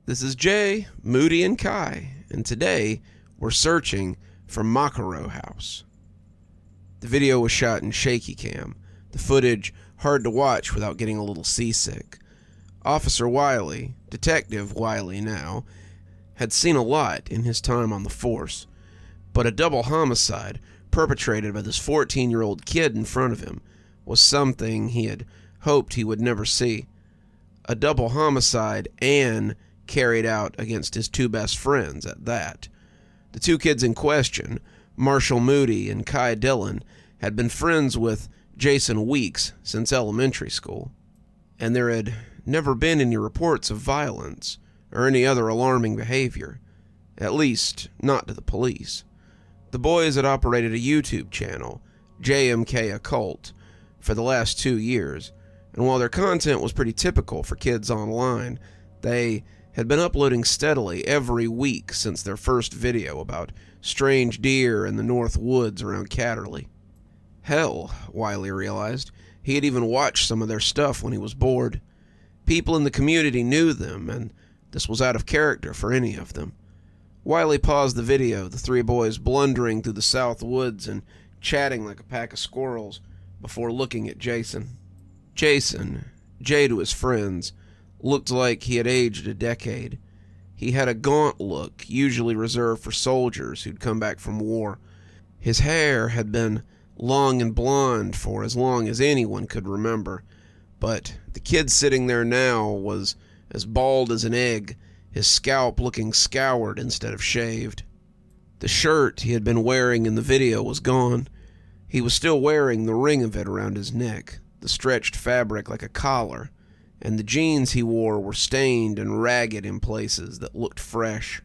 This is Jay, Moody, and Kai, and today we're searching for Macaro House. The video was shot in shaky cam, the footage hard to watch without getting a little seasick. Officer Wiley, Detective Wiley now, had seen a lot in his time on the force, but a double homicide perpetrated by this 14-year-old kid in front of him was something he had hoped he would never see. A double homicide and carried out against his two best friends at that. The two kids in question, Marshall Moody and Kai Dillon, had been friends with Jason Weeks since elementary school, and there had never been any reports of violence or any other alarming behavior, at least not to the police. The boys had operated a YouTube channel, JMK Occult, for the last 2 years, and while their content was pretty typical for kids online, they had been uploading steadily every week since their first video about strange deer in the North Woods around Catterley. Hell, Wiley realized, he had even watched some of their stuff when he was bored. People in the community knew them, and this was out of character for any of them. Wiley paused the video, the three boys blundering through the South Woods and chatting like a pack of squirrels, before looking at Jason. Jason, Jay to his friends, looked like he had aged a decade. He had a gaunt look, usually reserved for soldiers who'd come back from war. His hair had been long and blonde for as long as anyone could remember, but the kid sitting there now was as bald as an egg, his scalp looking scoured instead of shaved. The shirt he had been wearing in the video was gone. He was still wearing the ring of it around his neck, the stretched fabric like a collar, and the jeans he wore were stained and ragged in places that looked fresh.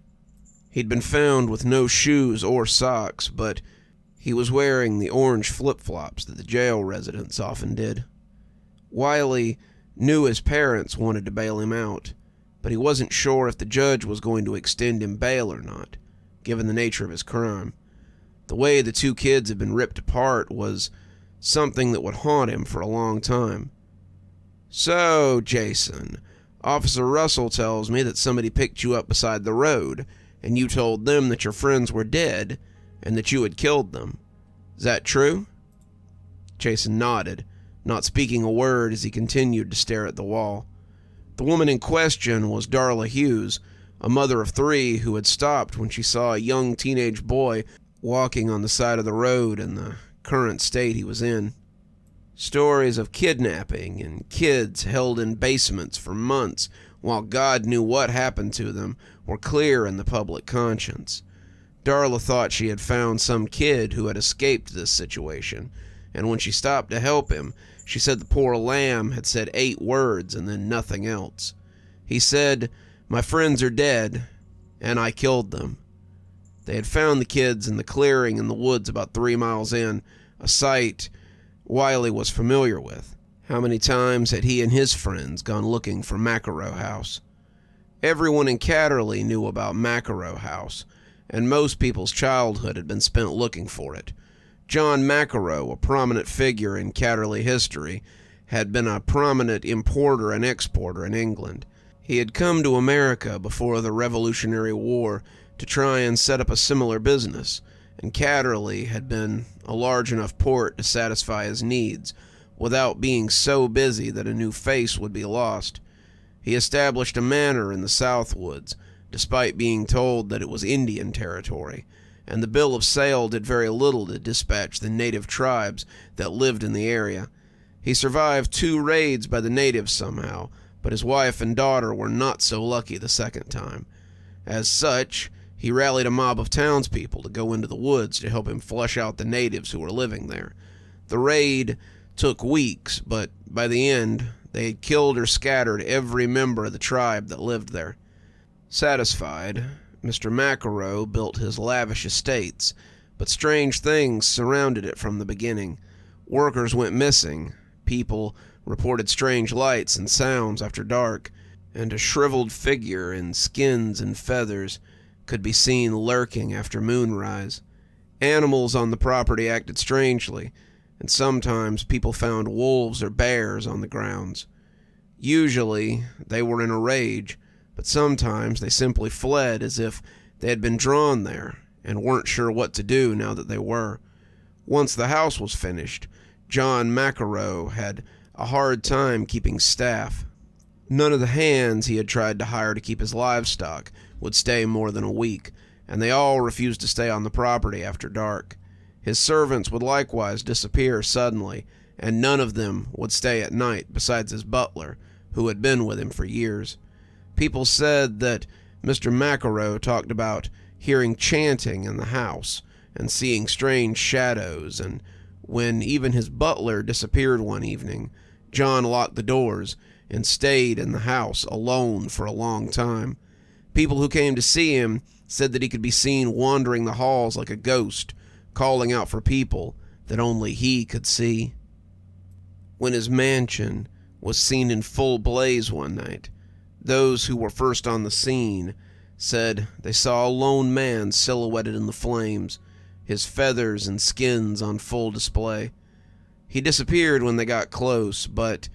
He'd been found with no shoes or socks, but he was wearing the orange flip-flops that the jail residents often did. Wiley knew his parents wanted to bail him out, but he wasn't sure if the judge was going to extend him bail or not, given the nature of his crime. The way the two kids had been ripped apart was something that would haunt him for a long time. "So, Jason, Officer Russell tells me that somebody picked you up beside the road, and you told them that your friends were dead, and that you had killed them. Is that true?" Jason nodded, not speaking a word as he continued to stare at the wall. The woman in question was Darla Hughes, a mother of 3 who had stopped when she saw a young teenage boy walking on the side of the road in the current state he was in. Stories of kidnapping and kids held in basements for months while God knew what happened to them were clear in the public conscience. Darla thought she had found some kid who had escaped this situation, and when she stopped to help him, she said the poor lamb had said 8 words and then nothing else. He said, "My friends are dead, and I killed them." They had found the kids in the clearing in the woods about 3 miles in, a site Wiley was familiar with. How many times had he and his friends gone looking for Macaro House? Everyone in Catterley knew about Macaro House, and most people's childhood had been spent looking for it. John Macaro, a prominent figure in Catterley history, had been a prominent importer and exporter in England. He had come to America before the Revolutionary War to try and set up a similar business, and Catterley had been a large enough port to satisfy his needs without being so busy that a new face would be lost. He established a manor in the South Woods, despite being told that it was Indian territory, and the bill of sale did very little to dispatch the native tribes that lived in the area. He survived 2 raids by the natives somehow, but his wife and daughter were not so lucky the second time. As such, he rallied a mob of townspeople to go into the woods to help him flush out the natives who were living there. The raid took weeks, but by the end, they had killed or scattered every member of the tribe that lived there. Satisfied, Mr. Macaro built his lavish estates, but strange things surrounded it from the beginning. Workers went missing, people reported strange lights and sounds after dark, and a shriveled figure in skins and feathers could be seen lurking after moonrise. Animals on the property acted strangely, and sometimes people found wolves or bears on the grounds. Usually, they were in a rage, but sometimes they simply fled as if they had been drawn there and weren't sure what to do now that they were. Once the house was finished, John Macaro had a hard time keeping staff. None of the hands he had tried to hire to keep his livestock would stay more than a week, and they all refused to stay on the property after dark. His servants would likewise disappear suddenly, and none of them would stay at night besides his butler, who had been with him for years. People said that Mr. Macaro talked about hearing chanting in the house and seeing strange shadows, and when even his butler disappeared one evening, John locked the doors and stayed in the house alone for a long time. People who came to see him said that he could be seen wandering the halls like a ghost, calling out for people that only he could see. When his mansion was seen in full blaze one night, those who were first on the scene said they saw a lone man silhouetted in the flames, his feathers and skins on full display. He disappeared when they got close, but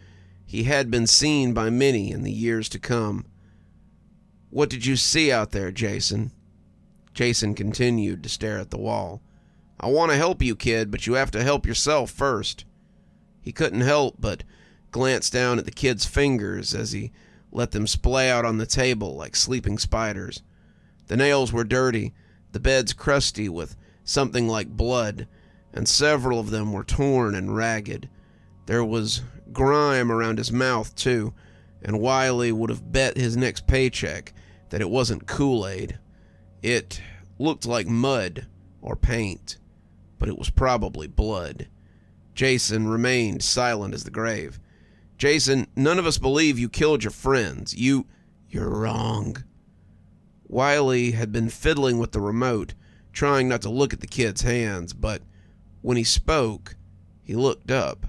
he had been seen by many in the years to come. "What did you see out there, Jason?" Jason continued to stare at the wall. "I want to help you, kid, but you have to help yourself first." He couldn't help but glance down at the kid's fingers as he let them splay out on the table like sleeping spiders. The nails were dirty, the beds crusty with something like blood, and several of them were torn and ragged. There was grime around his mouth, too, and Wiley would have bet his next paycheck that it wasn't Kool-Aid. It looked like mud or paint, but it was probably blood. Jason remained silent as the grave. "Jason, none of us believe you killed your friends. You're wrong." Wiley had been fiddling with the remote, trying not to look at the kid's hands, but when he spoke, he looked up.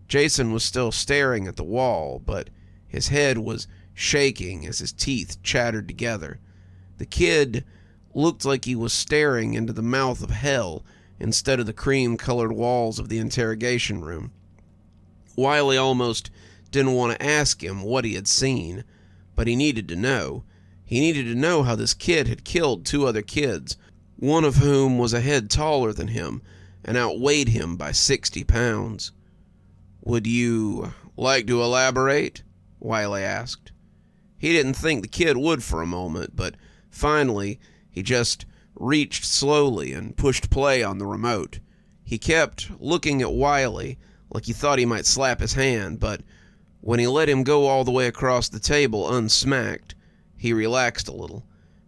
Jason was still staring at the wall, but his head was shaking as his teeth chattered together. The kid looked like he was staring into the mouth of hell instead of the cream-colored walls of the interrogation room. Wiley almost didn't want to ask him what he had seen, but he needed to know. He needed to know how this kid had killed two other kids, one of whom was a head taller than him and outweighed him by 60 pounds. "Would you like to elaborate?" Wiley asked. He didn't think the kid would for a moment, but finally he just reached slowly and pushed play on the remote. He kept looking at Wiley like he thought he might slap his hand, but when he let him go all the way across the table unsmacked, he relaxed a little.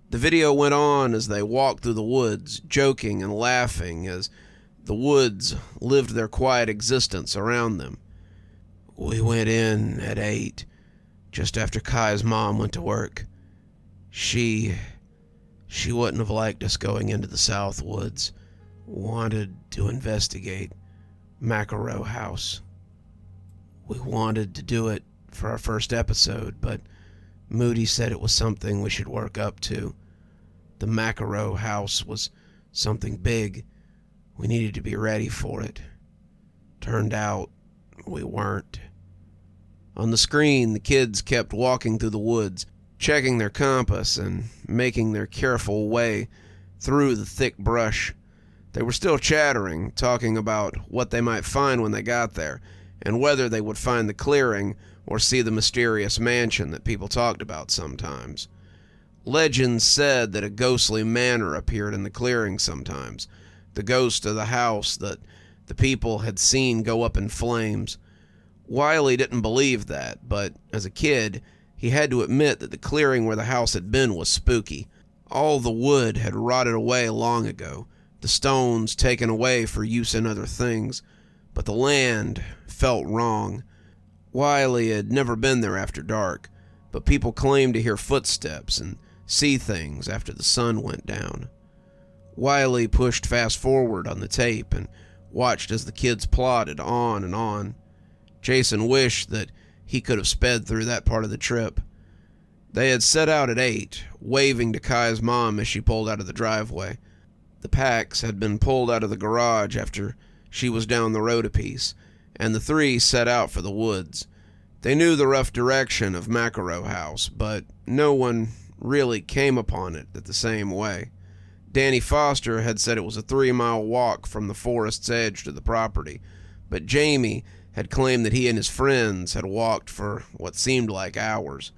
The video went on as they walked through the woods, joking and laughing as the woods lived their quiet existence around them. "We went in at 8, just after Kai's mom went to work. She wouldn't have liked us going into the South Woods. Wanted to investigate Macaro House. We wanted to do it for our first episode, but Moody said it was something we should work up to. The Macaro House was something big. We needed to be ready for it. Turned out we weren't." On the screen, the kids kept walking through the woods, checking their compass and making their careful way through the thick brush. They were still chattering, talking about what they might find when they got there, and whether they would find the clearing or see the mysterious mansion that people talked about sometimes. Legends said that a ghostly manor appeared in the clearing sometimes, the ghost of the house that the people had seen go up in flames. Wiley didn't believe that, but as a kid, he had to admit that the clearing where the house had been was spooky. All the wood had rotted away long ago, the stones taken away for use in other things, but the land felt wrong. Wiley had never been there after dark, but people claimed to hear footsteps and see things after the sun went down. Wiley pushed fast forward on the tape and watched as the kids plodded on and on. Jason wished that he could have sped through that part of the trip. They had set out at 8, waving to Kai's mom as she pulled out of the driveway. The packs had been pulled out of the garage after she was down the road a piece, and the three set out for the woods. They knew the rough direction of Macaro House, but no one really came upon it the same way. Danny Foster had said it was a 3-mile walk from the forest's edge to the property, but Jamie had claimed that he and his friends had walked for what seemed like hours.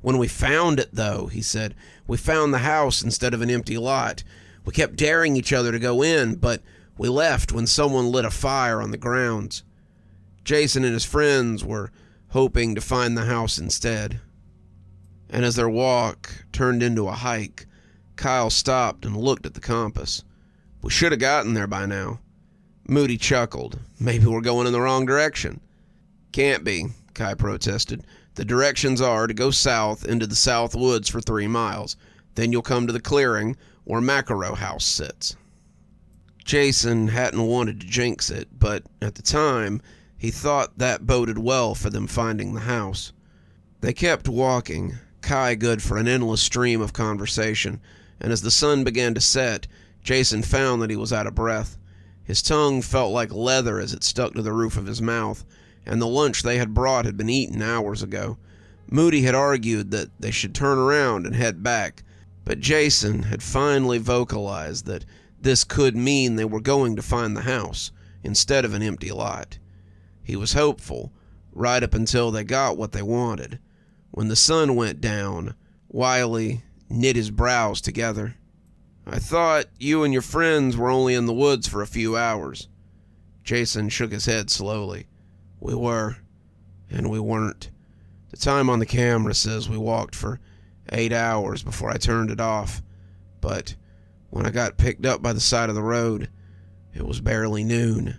"When we found it, though," he said, "we found the house instead of an empty lot. We kept daring each other to go in, but we left when someone lit a fire on the grounds." Jason and his friends were hoping to find the house instead. And as their walk turned into a hike, Kyle stopped and looked at the compass. "We should have gotten there by now." Moody chuckled. "Maybe we're going in the wrong direction." "Can't be," Kai protested. "The directions are to go south into the south woods for 3 miles. Then you'll come to the clearing where Macaro House sits." Jason hadn't wanted to jinx it, but at the time, he thought that boded well for them finding the house. They kept walking, Kai good for an endless stream of conversation, and as the sun began to set, Jason found that he was out of breath. His tongue felt like leather as it stuck to the roof of his mouth, and the lunch they had brought had been eaten hours ago. Moody had argued that they should turn around and head back, but Jason had finally vocalized that this could mean they were going to find the house instead of an empty lot. He was hopeful, right up until they got what they wanted. When the sun went down, Wiley knit his brows together. "I thought you and your friends were only in the woods for a few hours." Jason shook his head slowly. "We were, and we weren't. The time on the camera says we walked for 8 hours before I turned it off, but when I got picked up by the side of the road, it was barely noon."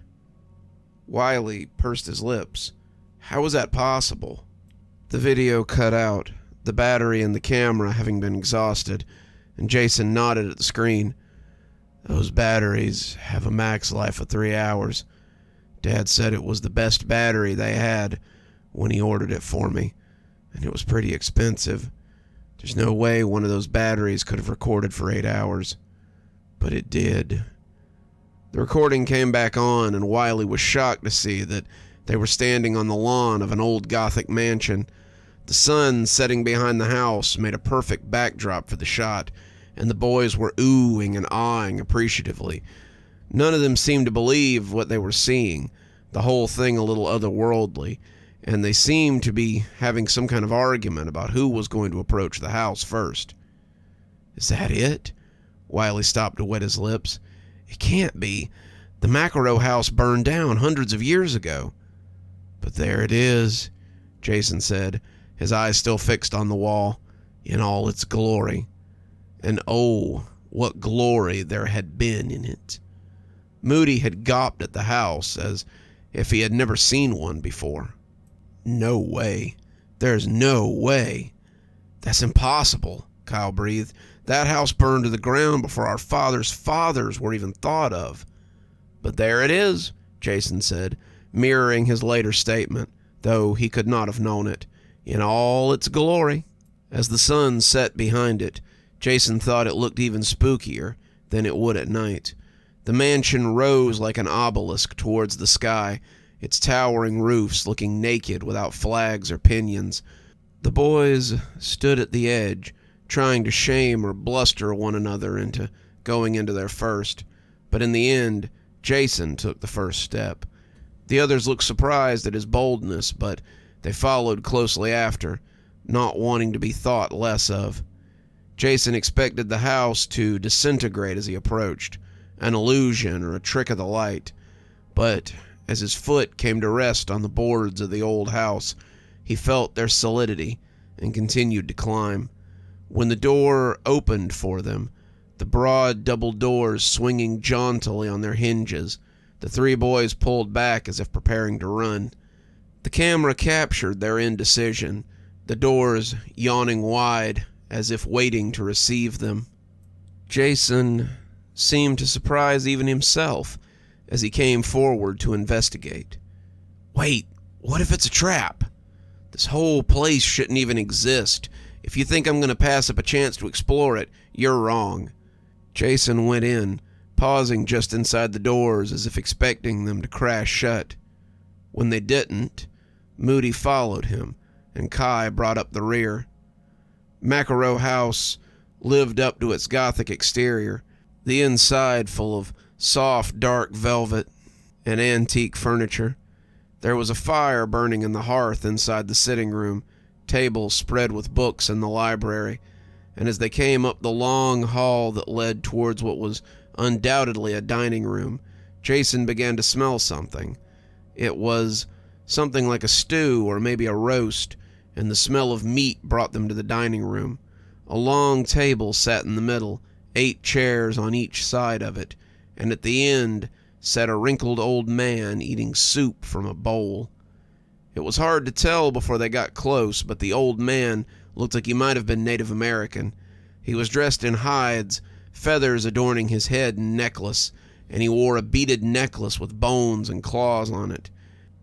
Wiley pursed his lips. How was that possible? The video cut out, the battery in the camera having been exhausted, and Jason nodded at the screen. "Those batteries have a max life of 3 hours. Dad said it was the best battery they had when he ordered it for me, and it was pretty expensive. There's no way one of those batteries could have recorded for 8 hours, but it did." The recording came back on, and Wiley was shocked to see that they were standing on the lawn of an old Gothic mansion. The sun setting behind the house made a perfect backdrop for the shot, and the boys were oohing and aahing appreciatively. None of them seemed to believe what they were seeing, the whole thing a little otherworldly, and they seemed to be having some kind of argument about who was going to approach the house first. "Is that it?" Wiley stopped to wet his lips. "It can't be. The Macaro house burned down hundreds of years ago." "But there it is," Jason said, his eyes still fixed on the wall, "in all its glory." And oh, what glory there had been in it. Moody had gawped at the house as if he had never seen one before. "No way. There's no way." "That's impossible," Kyle breathed. "That house burned to the ground before our fathers' fathers were even thought of." "But there it is," Jason said, mirroring his later statement, though he could not have known it, "in all its glory." As the sun set behind it, Jason thought it looked even spookier than it would at night. The mansion rose like an obelisk towards the sky, its towering roofs looking naked without flags or pinions. The boys stood at the edge, trying to shame or bluster one another into going into their first, but in the end, Jason took the first step. The others looked surprised at his boldness, but they followed closely after, not wanting to be thought less of. Jason expected the house to disintegrate as he approached, an illusion or a trick of the light, but as his foot came to rest on the boards of the old house, he felt their solidity and continued to climb. When the door opened for them, the broad double doors swinging jauntily on their hinges, the 3 boys pulled back as if preparing to run. The camera captured their indecision, the doors yawning wide as if waiting to receive them. Jason seemed to surprise even himself as he came forward to investigate. "Wait, what if it's a trap? This whole place shouldn't even exist. If you think I'm going to pass up a chance to explore it, you're wrong." Jason went in, pausing just inside the doors as if expecting them to crash shut. When they didn't, Moody followed him, and Kai brought up the rear. Macaro House lived up to its gothic exterior, the inside full of soft, dark velvet and antique furniture. There was a fire burning in the hearth inside the sitting room, tables spread with books in the library, and as they came up the long hall that led towards what was undoubtedly a dining room, Jason began to smell something. It was something like a stew or maybe a roast, and the smell of meat brought them to the dining room. A long table sat in the middle, 8 chairs on each side of it, and at the end sat a wrinkled old man eating soup from a bowl. It was hard to tell before they got close, but the old man looked like he might have been Native American. He was dressed in hides, feathers adorning his head and necklace, and he wore a beaded necklace with bones and claws on it.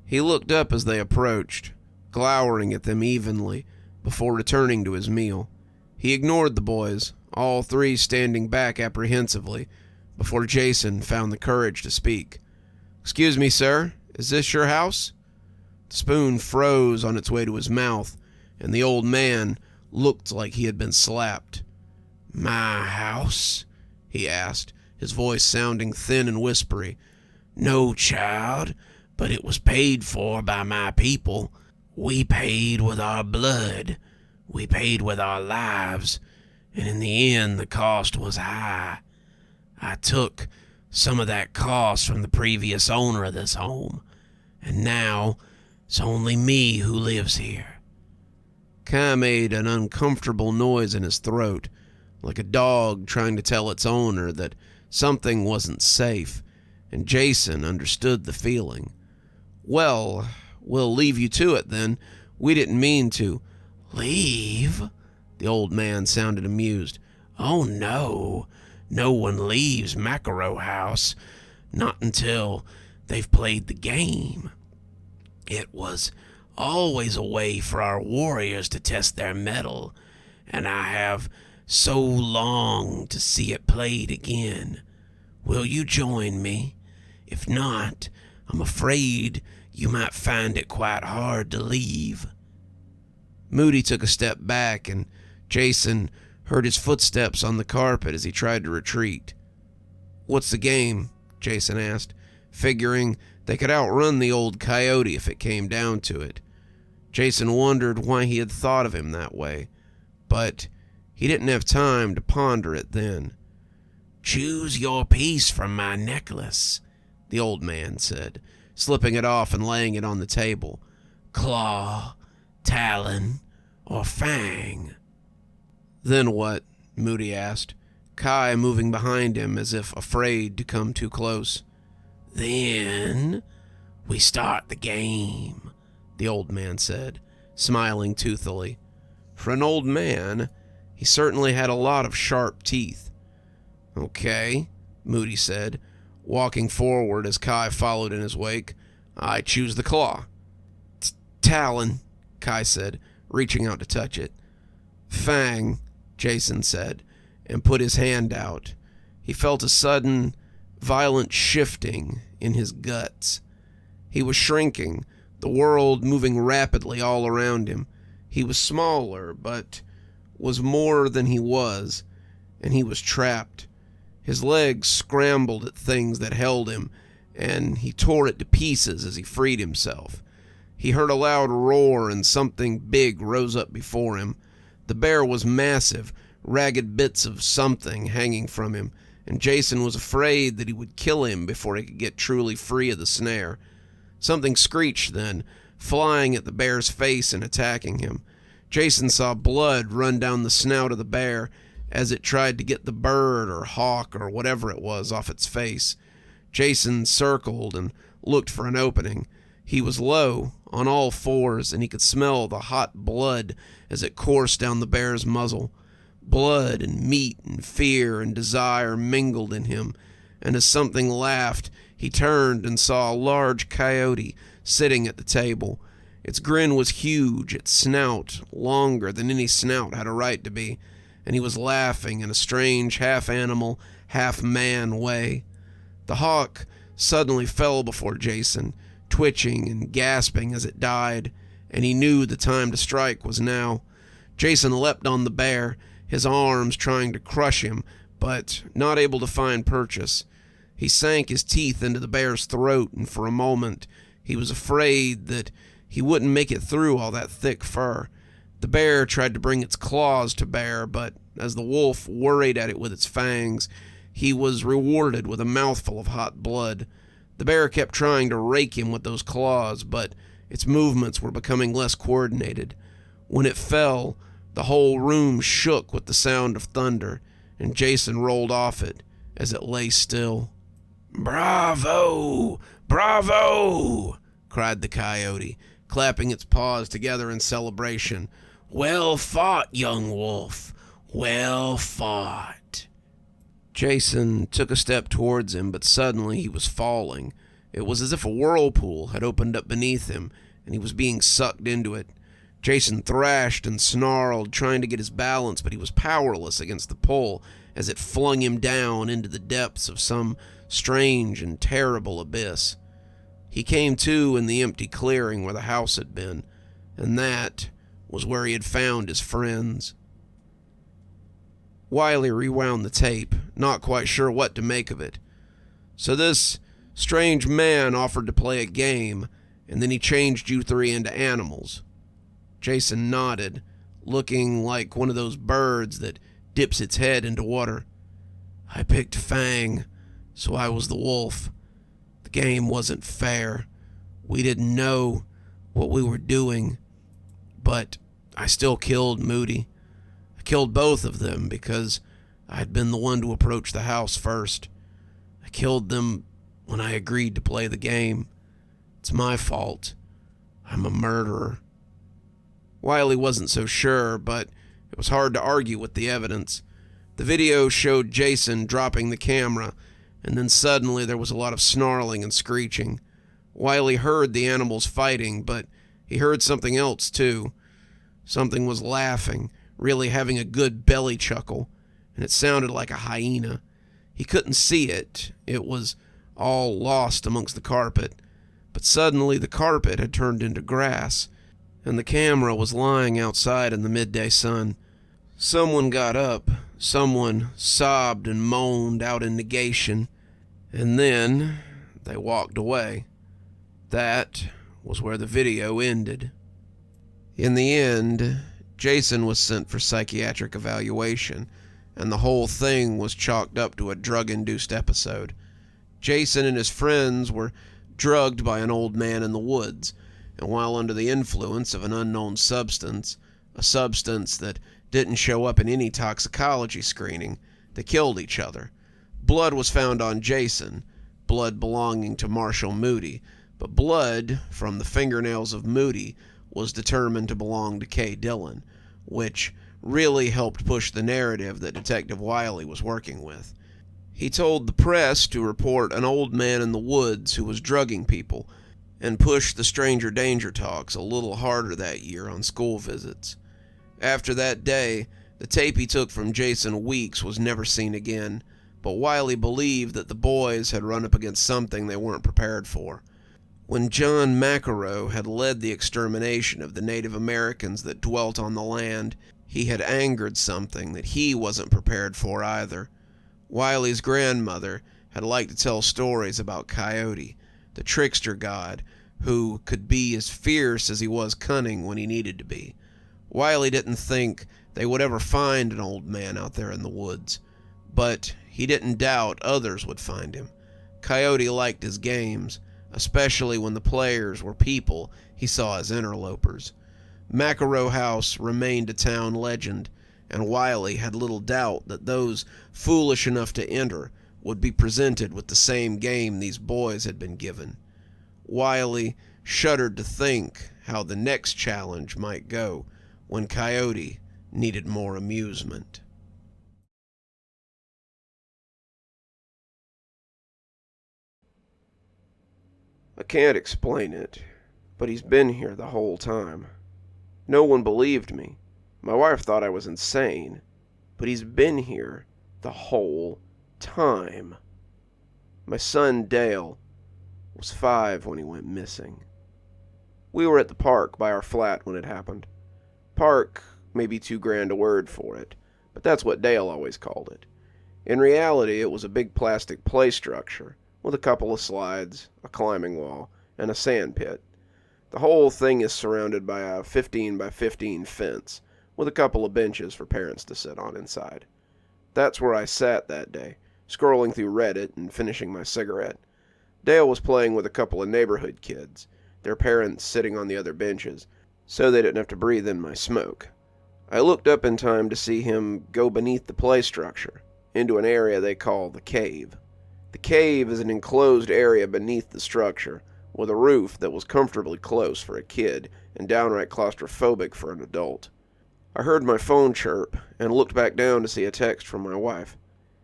He looked up as they approached, glowering at them evenly, before returning to his meal. He ignored the boys, all 3 standing back apprehensively, before Jason found the courage to speak. "Excuse me, sir, is this your house?" The spoon froze on its way to his mouth, and the old man looked like he had been slapped. "My house?" he asked, his voice sounding thin and whispery. "No, child, but it was paid for by my people. We paid with our blood. We paid with our lives, and in the end the cost was high. I took some of that cost from the previous owner of this home, and now it's only me who lives here." Kai made an uncomfortable noise in his throat, like a dog trying to tell its owner that something wasn't safe, and Jason understood the feeling. "Well, we'll leave you to it then. We didn't mean to." "Leave?" The old man sounded amused. "Oh, no. No one leaves Macaro House. Not until they've played the game. It was always a way for our warriors to test their mettle, and I have so longed to see it played again. Will you join me? If not, I'm afraid you might find it quite hard to leave." Moody took a step back, and Jason heard his footsteps on the carpet as he tried to retreat. "What's the game?" Jason asked, figuring they could outrun the old coyote if it came down to it. Jason wondered why he had thought of him that way, but he didn't have time to ponder it then. "Choose your piece from my necklace," the old man said, slipping it off and laying it on the table. "Claw, talon, or fang." "Then what?" Moody asked, Kai moving behind him as if afraid to come too close. "Then we start the game," the old man said, smiling toothily. For an old man, he certainly had a lot of sharp teeth. "Okay," Moody said, walking forward as Kai followed in his wake. "I choose the claw." "Talon," Kai said, reaching out to touch it. "Fang," Jason said, and put his hand out. He felt a sudden, violent shifting in his guts. He was shrinking, the world moving rapidly all around him. He was smaller, but was more than he was, and he was trapped. His legs scrambled at things that held him, and he tore it to pieces as he freed himself. He heard a loud roar, and something big rose up before him. The bear was massive, ragged bits of something hanging from him, and Jason was afraid that he would kill him before he could get truly free of the snare. Something screeched then, flying at the bear's face and attacking him. Jason saw blood run down the snout of the bear as it tried to get the bird or hawk or whatever it was off its face. Jason circled and looked for an opening. He was low, on all fours, and he could smell the hot blood as it coursed down the bear's muzzle. Blood and meat and fear and desire mingled in him, and as something laughed, he turned and saw a large coyote sitting at the table. Its grin was huge, its snout longer than any snout had a right to be, and he was laughing in a strange half-animal, half-man way. The hawk suddenly fell before Jason, twitching and gasping as it died. and he knew the time to strike was now. Jason leapt on the bear, his arms trying to crush him, but not able to find purchase. He sank his teeth into the bear's throat, and for a moment he was afraid that he wouldn't make it through all that thick fur. The bear tried to bring its claws to bear, but as the wolf worried at it with its fangs, he was rewarded with a mouthful of hot blood. The bear kept trying to rake him with those claws, but its movements were becoming less coordinated. When it fell, the whole room shook with the sound of thunder, and Jason rolled off it as it lay still. "Bravo! Bravo!" cried the coyote, clapping its paws together in celebration. "Well fought, young wolf. Well fought." Jason took a step towards him, but suddenly he was falling. It was as if a whirlpool had opened up beneath him, and he was being sucked into it. Jason thrashed and snarled, trying to get his balance, but he was powerless against the pull as it flung him down into the depths of some strange and terrible abyss. He came to in the empty clearing where the house had been, and that was where he had found his friends. Wiley rewound the tape, not quite sure what to make of it. So this strange man offered to play a game, and then he changed you three into animals. Jason nodded, looking like one of those birds that dips its head into water. "I picked Fang, so I was the wolf. The game wasn't fair. We didn't know what we were doing, but I still killed Moody. I killed both of them because I had been the one to approach the house first. I killed them when I agreed to play the game. It's my fault. I'm a murderer." Wiley wasn't so sure, but it was hard to argue with the evidence. The video showed Jason dropping the camera, and then suddenly there was a lot of snarling and screeching. Wiley heard the animals fighting, but he heard something else too. Something was laughing, really having a good belly chuckle, and it sounded like a hyena. He couldn't see it. It was all lost amongst the carpet. But suddenly the carpet had turned into grass, and the camera was lying outside in the midday sun. Someone got up. Someone sobbed and moaned out in negation, and then they walked away. That was where the video ended. In the end, Jason was sent for psychiatric evaluation, and the whole thing was chalked up to a drug-induced episode. Jason and his friends were drugged by an old man in the woods, and while under the influence of an unknown substance, a substance that didn't show up in any toxicology screening, they killed each other. Blood was found on Jason, blood belonging to Marshall Moody, but blood from the fingernails of Moody was determined to belong to Kay Dillon, which really helped push the narrative that Detective Wiley was working with. He told the press to report an old man in the woods who was drugging people, and pushed the stranger danger talks a little harder that year on school visits. After that day, the tape he took from Jason Weeks was never seen again, but Wiley believed that the boys had run up against something they weren't prepared for. When John Macaro had led the extermination of the Native Americans that dwelt on the land, he had angered something that he wasn't prepared for either. Wiley's grandmother had liked to tell stories about Coyote, the trickster god, who could be as fierce as he was cunning when he needed to be. Wiley didn't think they would ever find an old man out there in the woods, but he didn't doubt others would find him. Coyote liked his games, especially when the players were people he saw as interlopers. Macaro House remained a town legend, and Wiley had little doubt that those foolish enough to enter would be presented with the same game these boys had been given. Wiley shuddered to think how the next challenge might go when Coyote needed more amusement. I can't explain it, but he's been here the whole time. No one believed me. My wife thought I was insane, but he's been here the whole time. My son Dale was 5 when he went missing. We were at the park by our flat when it happened. Park may be too grand a word for it, but that's what Dale always called it. In reality, it was a big plastic play structure, with a couple of slides, a climbing wall, and a sand pit. The whole thing is surrounded by a 15 by 15 fence, with a couple of benches for parents to sit on inside. That's where I sat that day, scrolling through Reddit and finishing my cigarette. Dale was playing with a couple of neighborhood kids, their parents sitting on the other benches, so they didn't have to breathe in my smoke. I looked up in time to see him go beneath the play structure, into an area they call the cave. The cave is an enclosed area beneath the structure, with a roof that was comfortably close for a kid and downright claustrophobic for an adult. I heard my phone chirp and looked back down to see a text from my wife.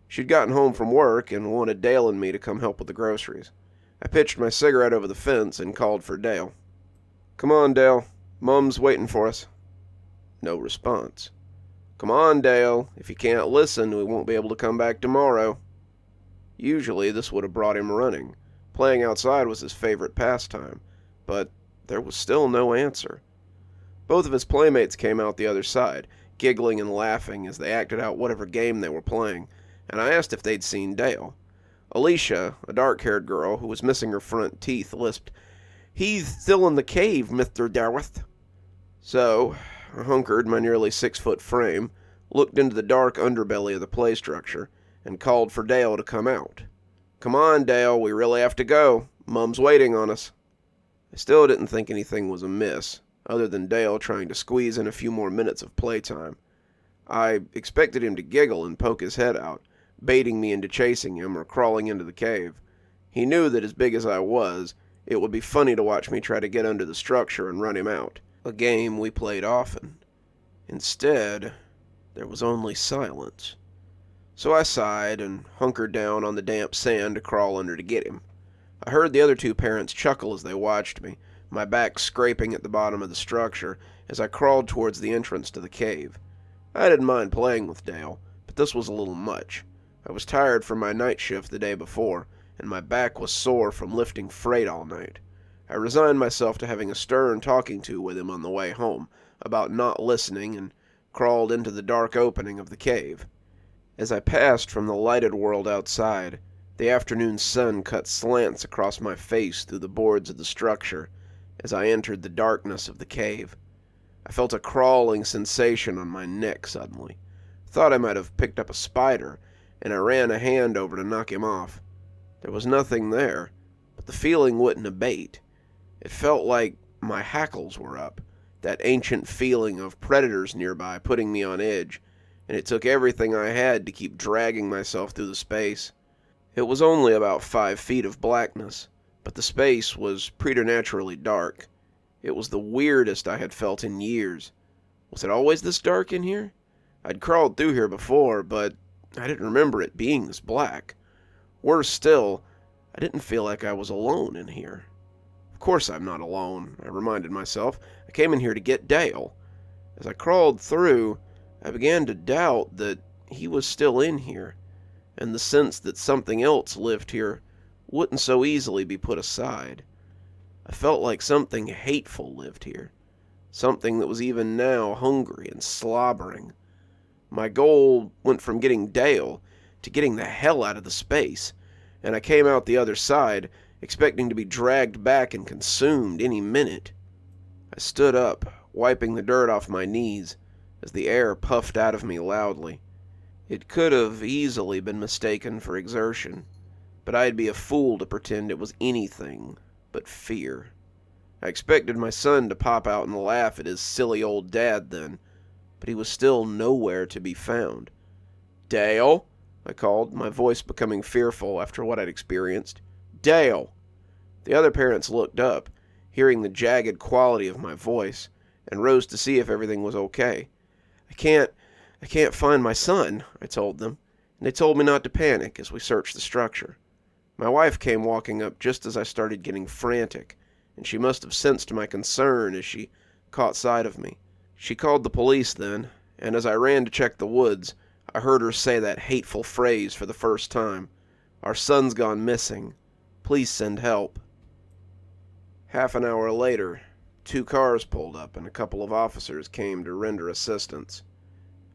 She'd gotten home from work and wanted Dale and me to come help with the groceries. I pitched my cigarette over the fence and called for Dale. "Come on, Dale. Mom's waiting for us." No response. "Come on, Dale. If you can't listen, we won't be able to come back tomorrow." Usually this would have brought him running. Playing outside was his favorite pastime, but there was still no answer. Both of his playmates came out the other side, giggling and laughing as they acted out whatever game they were playing, and I asked if they'd seen Dale. Alicia, a dark-haired girl who was missing her front teeth, lisped, "He's still in the cave, Mr. Darwith." So I hunkered my nearly 6-foot frame, looked into the dark underbelly of the play structure, and called for Dale to come out. "Come on, Dale, we really have to go. Mom's waiting on us." I still didn't think anything was amiss, other than Dale trying to squeeze in a few more minutes of playtime. I expected him to giggle and poke his head out, baiting me into chasing him or crawling into the cave. He knew that as big as I was, it would be funny to watch me try to get under the structure and run him out, a game we played often. Instead, there was only silence. So I sighed and hunkered down on the damp sand to crawl under to get him. I heard the other two parents chuckle as they watched me, my back scraping at the bottom of the structure as I crawled towards the entrance to the cave. I didn't mind playing with Dale, but this was a little much. I was tired from my night shift the day before, and my back was sore from lifting freight all night. I resigned myself to having a stern talking to with him on the way home about not listening and crawled into the dark opening of the cave. As I passed from the lighted world outside, the afternoon sun cut slants across my face through the boards of the structure as I entered the darkness of the cave. I felt a crawling sensation on my neck suddenly. Thought I might have picked up a spider, and I ran a hand over to knock him off. There was nothing there, but the feeling wouldn't abate. It felt like my hackles were up, that ancient feeling of predators nearby putting me on edge, and it took everything I had to keep dragging myself through the space. It was only about 5 feet of blackness, but the space was preternaturally dark. It was the weirdest I had felt in years. Was it always this dark in here? I'd crawled through here before, but I didn't remember it being this black. Worse still, I didn't feel like I was alone in here. Of course I'm not alone, I reminded myself. I came in here to get Dale. As I crawled through, I began to doubt that he was still in here, and the sense that something else lived here wouldn't so easily be put aside. I felt like something hateful lived here, something that was even now hungry and slobbering. My goal went from getting Dale to getting the hell out of the space, and I came out the other side, expecting to be dragged back and consumed any minute. I stood up, wiping the dirt off my knees, as the air puffed out of me loudly. It could have easily been mistaken for exertion, but I'd be a fool to pretend it was anything but fear. I expected my son to pop out and laugh at his silly old dad then, but he was still nowhere to be found. "Dale?" I called, my voice becoming fearful after what I'd experienced. "Dale!" The other parents looked up, hearing the jagged quality of my voice, and rose to see if everything was okay. I can't find my son," I told them, and they told me not to panic as we searched the structure. My wife came walking up just as I started getting frantic, and she must have sensed my concern as she caught sight of me. She called the police then, and as I ran to check the woods, I heard her say that hateful phrase for the first time. "Our son's gone missing. Please send help." Half an hour later, 2 cars pulled up and a couple of officers came to render assistance.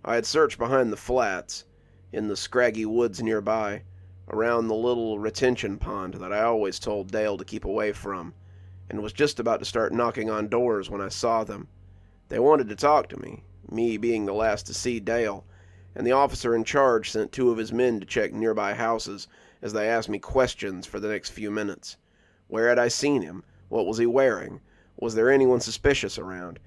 I had searched behind the flats, in the scraggy woods nearby, around the little retention pond that I always told Dale to keep away from, and was just about to start knocking on doors when I saw them. They wanted to talk to me being the last to see Dale, and the officer in charge sent 2 of his men to check nearby houses as they asked me questions for the next few minutes. Where had I seen him? What was he wearing? Was there anyone suspicious around?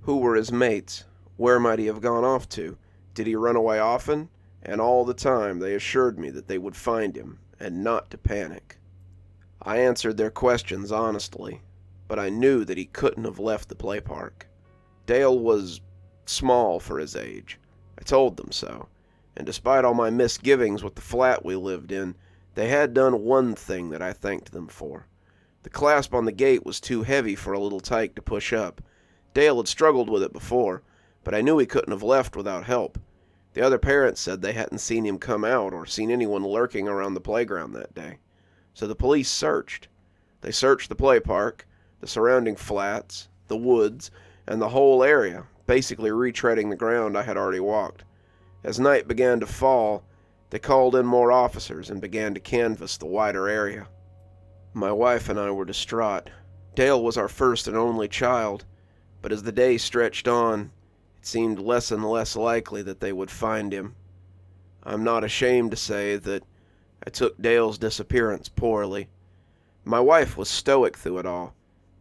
Who were his mates? Where might he have gone off to? Did he run away often? And all the time they assured me that they would find him, and not to panic. I answered their questions honestly, but I knew that he couldn't have left the play park. Dale was small for his age. I told them so, and despite all my misgivings with the flat we lived in, they had done one thing that I thanked them for. The clasp on the gate was too heavy for a little tyke to push up. Dale had struggled with it before, but I knew he couldn't have left without help. The other parents said they hadn't seen him come out or seen anyone lurking around the playground that day. So the police searched. They searched the play park, the surrounding flats, the woods, and the whole area, basically retreading the ground I had already walked. As night began to fall, they called in more officers and began to canvass the wider area. My wife and I were distraught. Dale was our first and only child, but as the day stretched on, it seemed less and less likely that they would find him. I'm not ashamed to say that I took Dale's disappearance poorly. My wife was stoic through it all,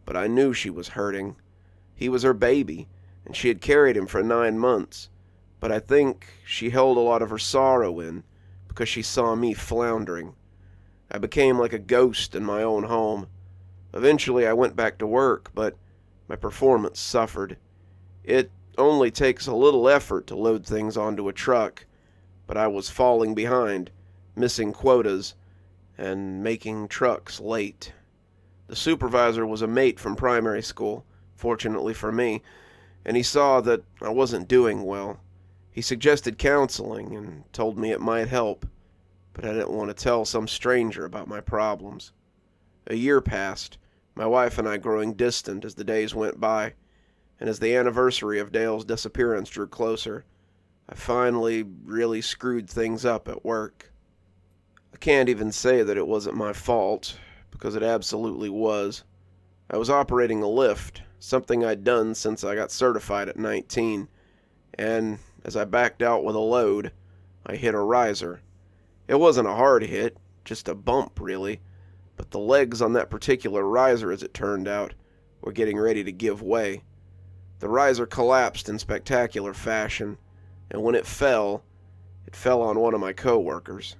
but I knew she was hurting. He was her baby, and she had carried him for 9 months, but I think she held a lot of her sorrow in because she saw me floundering. I became like a ghost in my own home. Eventually I went back to work, but my performance suffered. It only takes a little effort to load things onto a truck, but I was falling behind, missing quotas, and making trucks late. The supervisor was a mate from primary school, fortunately for me, and he saw that I wasn't doing well. He suggested counseling and told me it might help, but I didn't want to tell some stranger about my problems. A year passed, my wife and I growing distant as the days went by, and as the anniversary of Dale's disappearance drew closer, I finally really screwed things up at work. I can't even say that it wasn't my fault, because it absolutely was. I was operating a lift, something I'd done since I got certified at 19, and as I backed out with a load, I hit a riser. It wasn't a hard hit, just a bump really, but the legs on that particular riser, as it turned out, were getting ready to give way. The riser collapsed in spectacular fashion, and when it fell on one of my co-workers.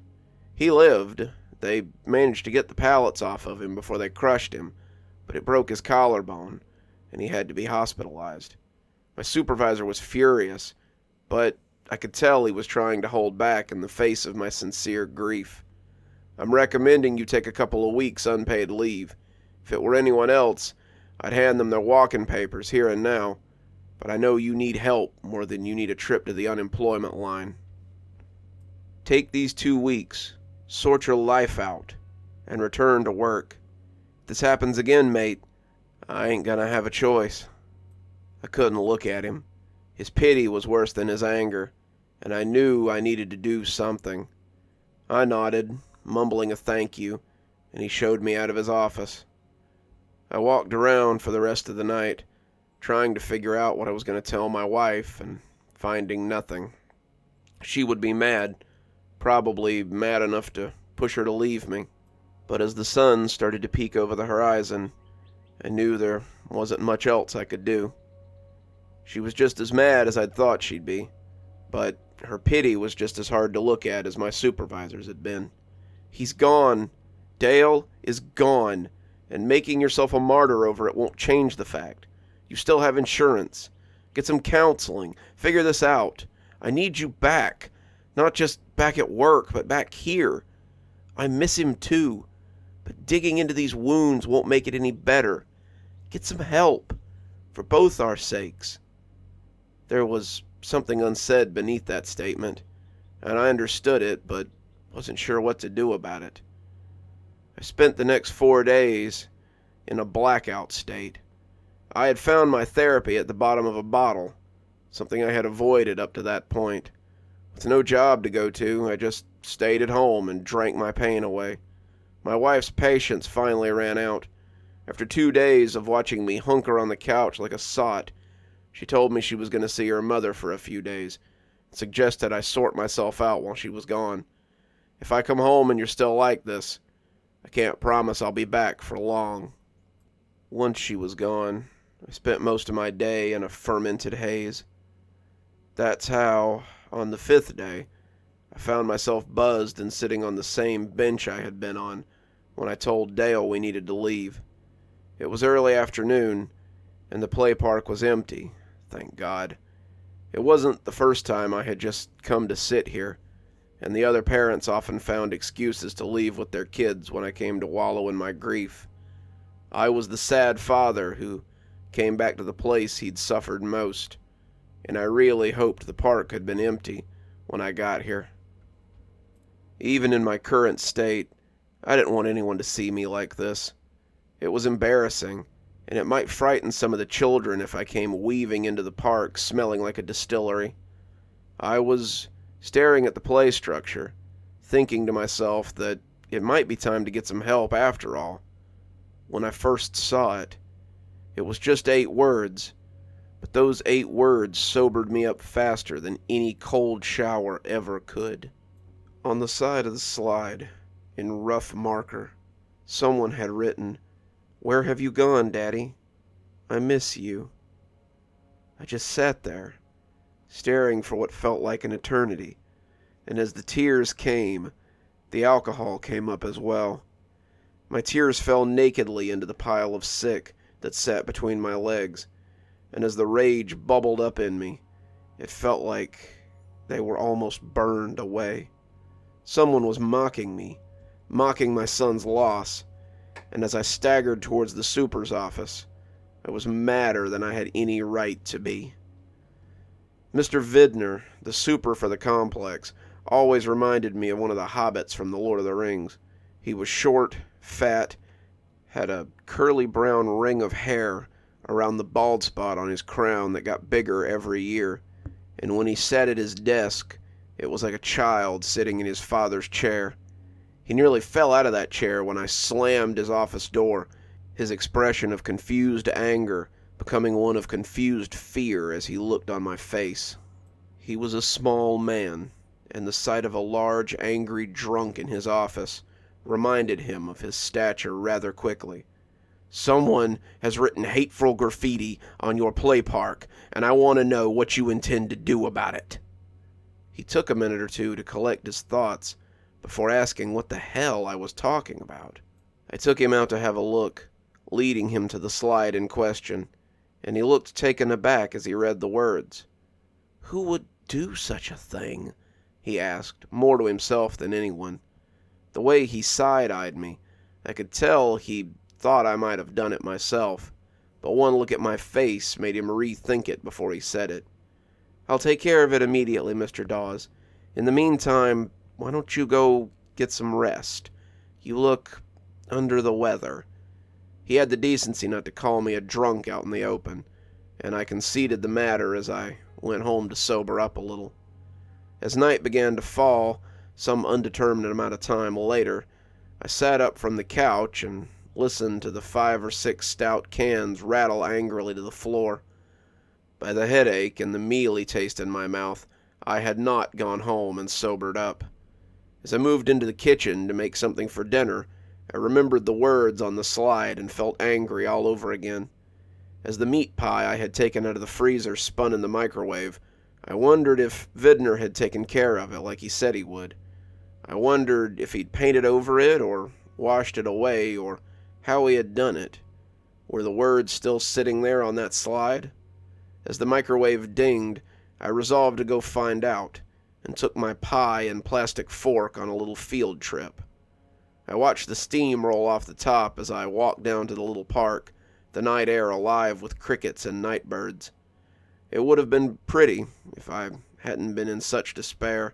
He lived. They managed to get the pallets off of him before they crushed him, but it broke his collarbone, and he had to be hospitalized. My supervisor was furious, but I could tell he was trying to hold back in the face of my sincere grief. I'm recommending you take a couple of weeks unpaid leave. If it were anyone else, I'd hand them their walking papers here and now, but I know you need help more than you need a trip to the unemployment line. Take these 2 weeks, sort your life out, and return to work. If this happens again, mate, I ain't gonna have a choice. I couldn't look at him. His pity was worse than his anger, and I knew I needed to do something. I nodded, mumbling a thank you, and he showed me out of his office. I walked around for the rest of the night, trying to figure out what I was going to tell my wife, and finding nothing. She would be mad, probably mad enough to push her to leave me. But as the sun started to peek over the horizon, I knew there wasn't much else I could do. She was just as mad as I'd thought she'd be, but her pity was just as hard to look at as my supervisor's had been. He's gone. Dale is gone, and making yourself a martyr over it won't change the fact. You still have insurance. Get some counseling. Figure this out. I need you back. Not just back at work, but back here. I miss him too, but digging into these wounds won't make it any better. Get some help, for both our sakes. There was something unsaid beneath that statement, and I understood it, but wasn't sure what to do about it. I spent the next 4 days in a blackout state. I had found my therapy at the bottom of a bottle, something I had avoided up to that point. With no job to go to, I just stayed at home and drank my pain away. My wife's patience finally ran out. After 2 days of watching me hunker on the couch like a sot, she told me she was going to see her mother for a few days, and suggested I sort myself out while she was gone. If I come home and you're still like this, I can't promise I'll be back for long. Once she was gone, I spent most of my day in a fermented haze. That's how, on the 5th day, I found myself buzzed and sitting on the same bench I had been on when I told Dale we needed to leave. It was early afternoon, and the play park was empty, thank God. It wasn't the first time I had just come to sit here, and the other parents often found excuses to leave with their kids when I came to wallow in my grief. I was the sad father who came back to the place he'd suffered most, and I really hoped the park had been empty when I got here. Even in my current state, I didn't want anyone to see me like this. It was embarrassing, and it might frighten some of the children if I came weaving into the park smelling like a distillery. I was staring at the play structure, thinking to myself that it might be time to get some help after all. When I first saw it, it was just 8 words, but those 8 words sobered me up faster than any cold shower ever could. On the side of the slide, in rough marker, someone had written, "Where have you gone, Daddy? I miss you." I just sat there, staring for what felt like an eternity, and as the tears came, the alcohol came up as well. My tears fell nakedly into the pile of sick that sat between my legs, and as the rage bubbled up in me, it felt like they were almost burned away. Someone was mocking me, mocking my son's loss, and as I staggered towards the super's office, I was madder than I had any right to be. Mr. Vidner, the super for the complex, always reminded me of one of the hobbits from The Lord of the Rings. He was short, fat, had a curly brown ring of hair around the bald spot on his crown that got bigger every year, and when he sat at his desk, it was like a child sitting in his father's chair. He nearly fell out of that chair when I slammed his office door, his expression of confused anger becoming one of confused fear as he looked on my face. He was a small man, and the sight of a large, angry drunk in his office reminded him of his stature rather quickly. "Someone has written hateful graffiti on your play park, and I want to know what you intend to do about it." He took a minute or two to collect his thoughts before asking what the hell I was talking about. I took him out to have a look, leading him to the slide in question, and he looked taken aback as he read the words. "Who would do such a thing?" he asked, more to himself than anyone. The way he side-eyed me, I could tell he thought I might have done it myself, but one look at my face made him rethink it before he said it. "I'll take care of it immediately, Mr. Dawes. In the meantime, why don't you go get some rest? You look under the weather." He had the decency not to call me a drunk out in the open, and I conceded the matter as I went home to sober up a little. As night began to fall, some undetermined amount of time later, I sat up from the couch and listened to the 5 or 6 stout cans rattle angrily to the floor. By the headache and the mealy taste in my mouth, I had not gone home and sobered up. As I moved into the kitchen to make something for dinner, I remembered the words on the slide and felt angry all over again. As the meat pie I had taken out of the freezer spun in the microwave, I wondered if Vidner had taken care of it like he said he would. I wondered if he'd painted over it or washed it away or how he had done it. Were the words still sitting there on that slide? As the microwave dinged, I resolved to go find out, and took my pie and plastic fork on a little field trip. I watched the steam roll off the top as I walked down to the little park, the night air alive with crickets and night birds. It would have been pretty if I hadn't been in such despair.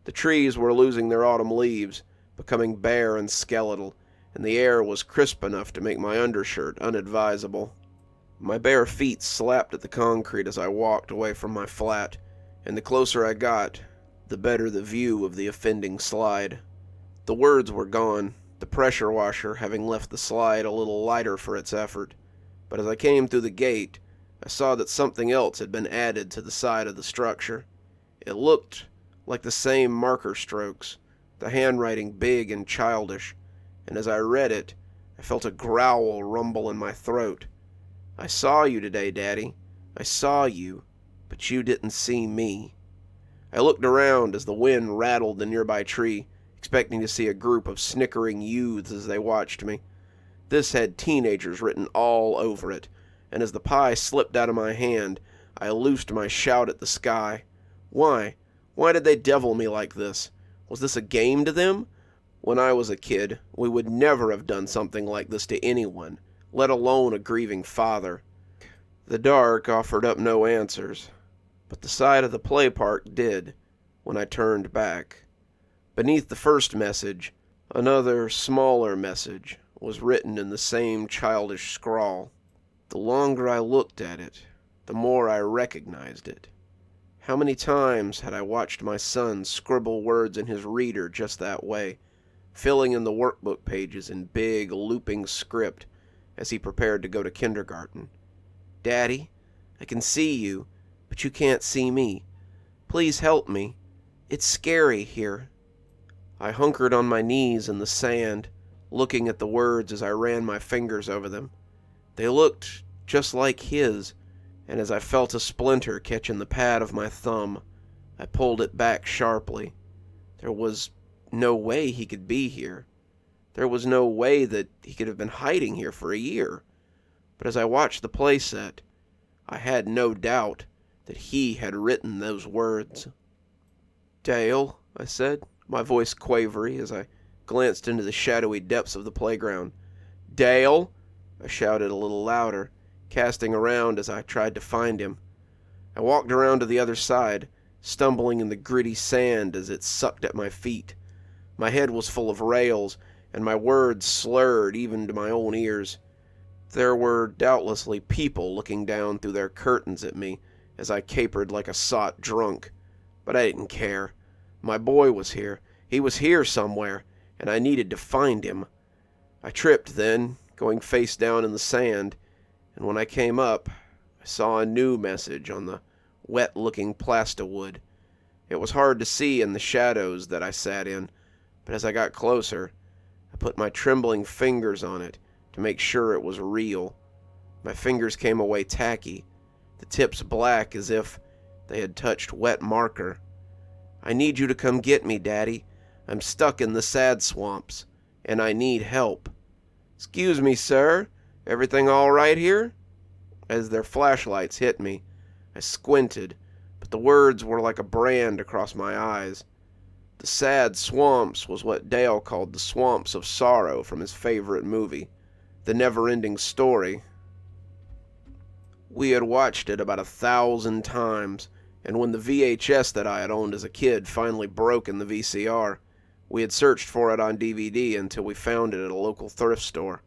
The trees were losing their autumn leaves, becoming bare and skeletal, and the air was crisp enough to make my undershirt unadvisable. My bare feet slapped at the concrete as I walked away from my flat, and the closer I got, the better the view of the offending slide. The words were gone, the pressure washer having left the slide a little lighter for its effort, but as I came through the gate, I saw that something else had been added to the side of the structure. It looked like the same marker strokes, the handwriting big and childish, and as I read it, I felt a growl rumble in my throat. I saw you today, Daddy. I saw you, but you didn't see me. I looked around as the wind rattled the nearby tree, expecting to see a group of snickering youths as they watched me. This had teenagers written all over it, and as the pie slipped out of my hand, I loosed my shout at the sky. Why? Why did they devil me like this? Was this a game to them? When I was a kid, we would never have done something like this to anyone, let alone a grieving father. The dark offered up no answers, but the side of the play park did when I turned back. Beneath the first message, another, smaller message was written in the same childish scrawl. The longer I looked at it, the more I recognized it. How many times had I watched my son scribble words in his reader just that way, filling in the workbook pages in big, looping script as he prepared to go to kindergarten. Daddy, I can see you, but you can't see me. Please help me. It's scary here. I hunkered on my knees in the sand, looking at the words as I ran my fingers over them. They looked just like his, and as I felt a splinter catch in the pad of my thumb, I pulled it back sharply. There was no way he could be here. There was no way that he could have been hiding here for a year. But as I watched the playset, I had no doubt that he had written those words. Dale, I said, my voice quavery as I glanced into the shadowy depths of the playground. Dale, I shouted a little louder, casting around as I tried to find him. I walked around to the other side, stumbling in the gritty sand as it sucked at my feet. My head was full of rails, and my words slurred even to my own ears. There were doubtlessly people looking down through their curtains at me as I capered like a sot drunk, but I didn't care. My boy was here. He was here somewhere, and I needed to find him. I tripped then, going face down in the sand, and when I came up, I saw a new message on the wet-looking plasterwood. It was hard to see in the shadows that I sat in, but as I got closer, I put my trembling fingers on it to make sure it was real. My fingers came away tacky, the tips black as if they had touched wet marker. I need you to come get me, Daddy. I'm stuck in the sad swamps, and I need help. Excuse me, sir. Everything all right here? As their flashlights hit me, I squinted, but the words were like a brand across my eyes. The sad swamps was what Dale called the swamps of sorrow from his favorite movie, The Never-Ending Story. We had watched it about 1,000 times, and when the VHS that I had owned as a kid finally broke in the VCR, we had searched for it on DVD until we found it at a local thrift store.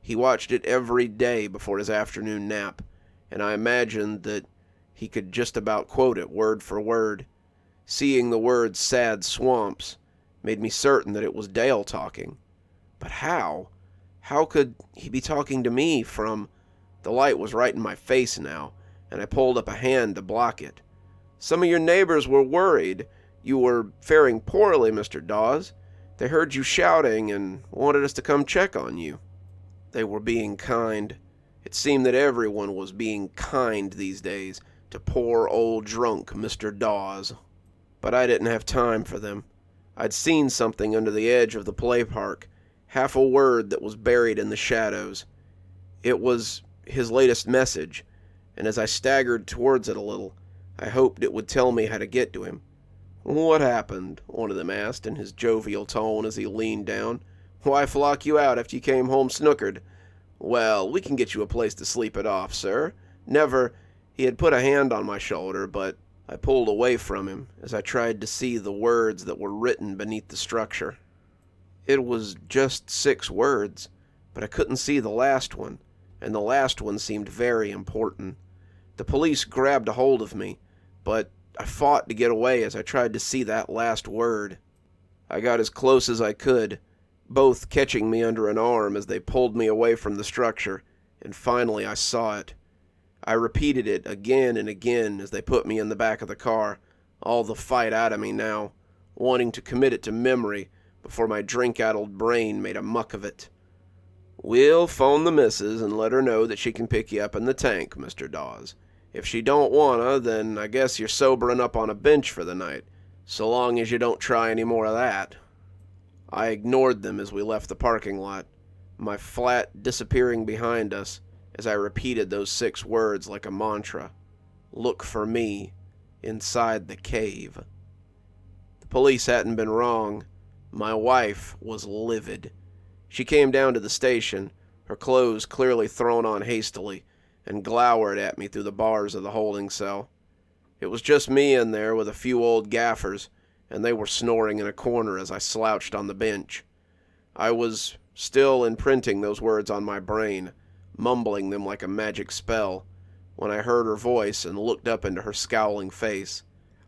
He watched it every day before his afternoon nap, and I imagined that he could just about quote it word for word. Seeing the words sad swamps made me certain that it was Dale talking. But how? How could he be talking to me from... The light was right in my face now, and I pulled up a hand to block it. Some of your neighbors were worried. You were faring poorly, Mr. Dawes. They heard you shouting and wanted us to come check on you. They were being kind. It seemed that everyone was being kind these days to poor old drunk Mr. Dawes. But I didn't have time for them. I'd seen something under the edge of the play park, half a word that was buried in the shadows. It was his latest message, and as I staggered towards it a little, I hoped it would tell me how to get to him. What happened? One of them asked in his jovial tone as he leaned down. Why flock you out after you came home snookered? Well, we can get you a place to sleep it off, sir. Never... He had put a hand on my shoulder, but I pulled away from him as I tried to see the words that were written beneath the structure. It was just 6 words, but I couldn't see the last one. and the last one seemed very important. The police grabbed a hold of me, but I fought to get away as I tried to see that last word. I got as close as I could, both catching me under an arm as they pulled me away from the structure, and finally I saw it. I repeated it again and again as they put me in the back of the car, all the fight out of me now, wanting to commit it to memory before my drink-addled brain made a muck of it. "We'll phone the missus and let her know that she can pick you up in the tank, Mr. Dawes. If she don't wanna, then I guess you're sobering up on a bench for the night, so long as you don't try any more of that." I ignored them as we left the parking lot, my flat disappearing behind us as I repeated those 6 words like a mantra. Look for me inside the cave. The police hadn't been wrong. My wife was livid. She came down to the station, her clothes clearly thrown on hastily, and glowered at me through the bars of the holding cell. It was just me in there with a few old gaffers, and they were snoring in a corner as I slouched on the bench. I was still imprinting those words on my brain, mumbling them like a magic spell, when I heard her voice and looked up into her scowling face.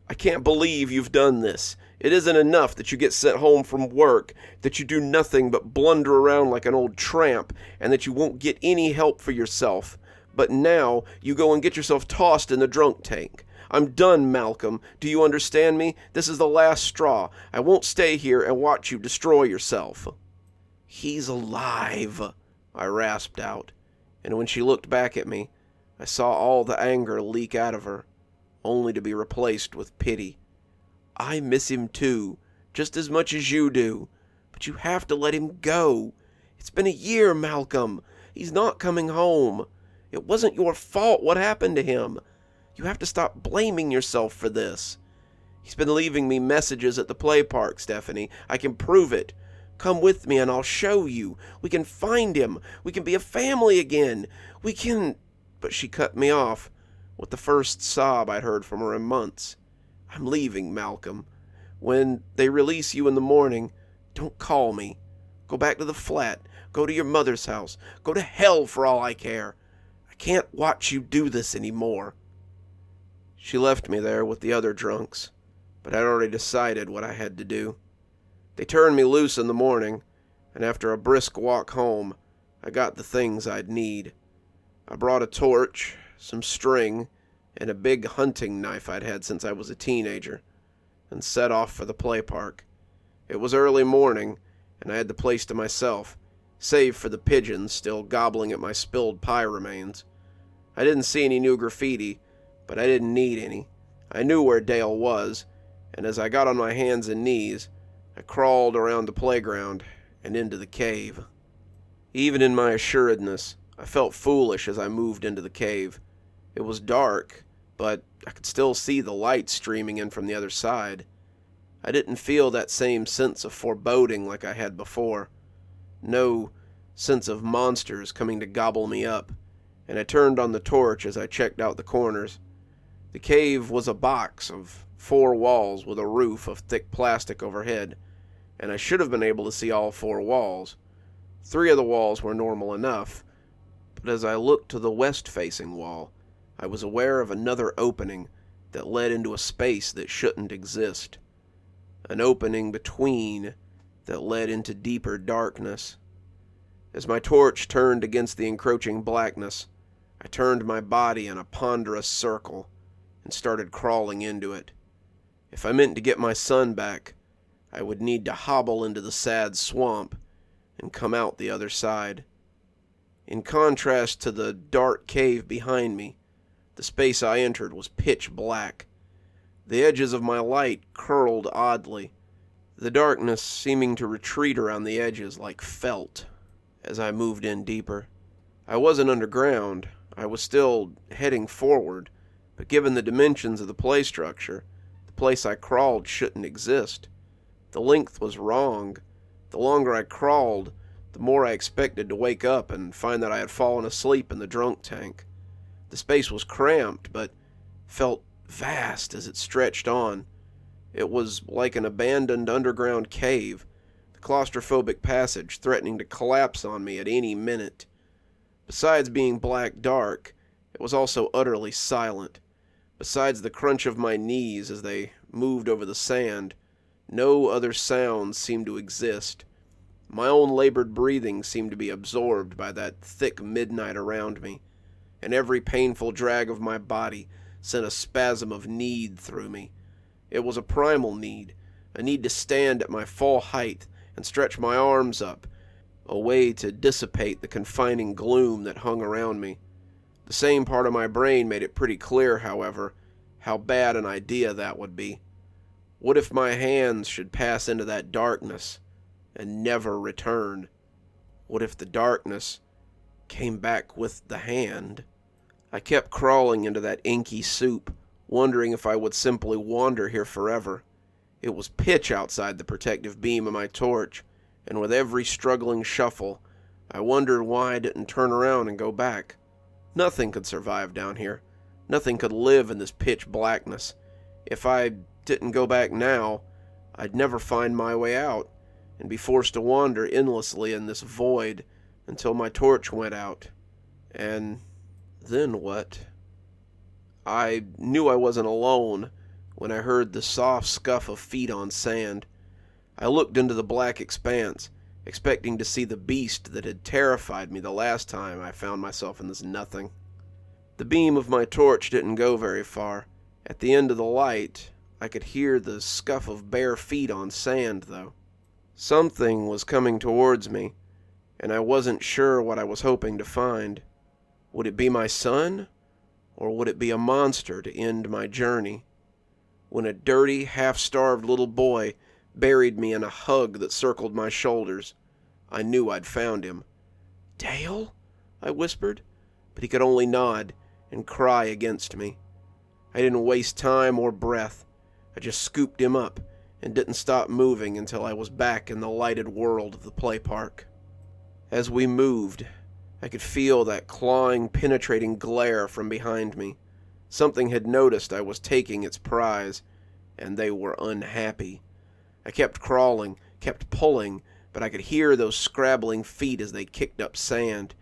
"I can't believe you've done this. It isn't enough that you get sent home from work, that you do nothing but blunder around like an old tramp, and that you won't get any help for yourself. But now you go and get yourself tossed in the drunk tank. I'm done, Malcolm. Do you understand me? This is the last straw. I won't stay here and watch you destroy yourself." "He's alive," I rasped out, and when she looked back at me, I saw all the anger leak out of her, only to be replaced with pity. "I miss him too, just as much as you do, but you have to let him go. It's been a year, Malcolm. He's not coming home. It wasn't your fault what happened to him. You have to stop blaming yourself for this. He's been leaving me messages at the play park, Stephanie. I can prove it. Come with me and I'll show you. We can find him. We can be a family again. We can—" But she cut me off with the first sob I'd heard from her in months. "I'm leaving, Malcolm. When they release you in the morning, don't call me. Go back to the flat. Go to your mother's house. Go to hell for all I care. I can't watch you do this anymore." She left me there with the other drunks, but I'd already decided what I had to do. They turned me loose in the morning, and after a brisk walk home, I got the things I'd need. I brought a torch, some string, and a big hunting knife I'd had since I was a teenager, and set off for the play park. It was early morning, and I had the place to myself, save for the pigeons still gobbling at my spilled pie remains. I didn't see any new graffiti, but I didn't need any. I knew where Dale was, and as I got on my hands and knees, I crawled around the playground and into the cave. Even in my assuredness, I felt foolish as I moved into the cave. It was dark, but I could still see the light streaming in from the other side. I didn't feel that same sense of foreboding like I had before. No sense of monsters coming to gobble me up, and I turned on the torch as I checked out the corners. The cave was a box of 4 walls with a roof of thick plastic overhead, and I should have been able to see all 4 walls. 3 of the walls were normal enough, but as I looked to the west-facing wall, I was aware of another opening that led into a space that shouldn't exist. An opening between that led into deeper darkness. As my torch turned against the encroaching blackness, I turned my body in a ponderous circle and started crawling into it. If I meant to get my son back, I would need to hobble into the sad swamp and come out the other side. In contrast to the dark cave behind me, the space I entered was pitch black. The edges of my light curled oddly, the darkness seeming to retreat around the edges like felt as I moved in deeper. I wasn't underground. I was still heading forward, but given the dimensions of the play structure, the place I crawled shouldn't exist. The length was wrong. The longer I crawled, the more I expected to wake up and find that I had fallen asleep in the drunk tank. The space was cramped, but felt vast as it stretched on. It was like an abandoned underground cave, the claustrophobic passage threatening to collapse on me at any minute. Besides being black dark, it was also utterly silent. Besides the crunch of my knees as they moved over the sand, no other sounds seemed to exist. My own labored breathing seemed to be absorbed by that thick midnight around me, and every painful drag of my body sent a spasm of need through me. It was a primal need, a need to stand at my full height and stretch my arms up, a way to dissipate the confining gloom that hung around me. The same part of my brain made it pretty clear, however, how bad an idea that would be. What if my hands should pass into that darkness and never return? What if the darkness came back with the hand? I kept crawling into that inky soup, wondering if I would simply wander here forever. It was pitch outside the protective beam of my torch, and with every struggling shuffle, I wondered why I didn't turn around and go back. Nothing could survive down here. Nothing could live in this pitch blackness. If I didn't go back now, I'd never find my way out, and be forced to wander endlessly in this void until my torch went out. And then what? I knew I wasn't alone when I heard the soft scuff of feet on sand. I looked into the black expanse, expecting to see the beast that had terrified me the last time I found myself in this nothing. The beam of my torch didn't go very far. At the end of the light, I could hear the scuff of bare feet on sand, though. Something was coming towards me, and I wasn't sure what I was hoping to find. Would it be my son, or would it be a monster to end my journey? When a dirty, half-starved little boy buried me in a hug that circled my shoulders, I knew I'd found him. "Dale?" I whispered, but he could only nod and cry against me. I didn't waste time or breath. I just scooped him up and didn't stop moving until I was back in the lighted world of the play park. As we moved, I could feel that clawing, penetrating glare from behind me. Something had noticed I was taking its prize, and they were unhappy. I kept crawling, kept pulling, but I could hear those scrabbling feet as they kicked up sand.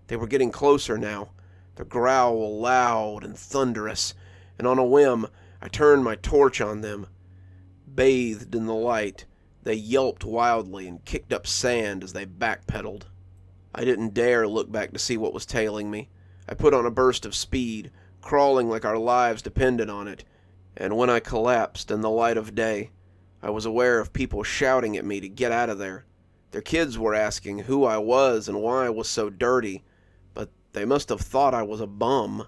They were getting closer now, their growl loud and thunderous, and on a whim, I turned my torch on them. Bathed in the light, they yelped wildly and kicked up sand as they backpedaled. I didn't dare look back to see what was tailing me. I put on a burst of speed, crawling like our lives depended on it, and when I collapsed in the light of day, I was aware of people shouting at me to get out of there. Their kids were asking who I was and why I was so dirty, but they must have thought I was a bum.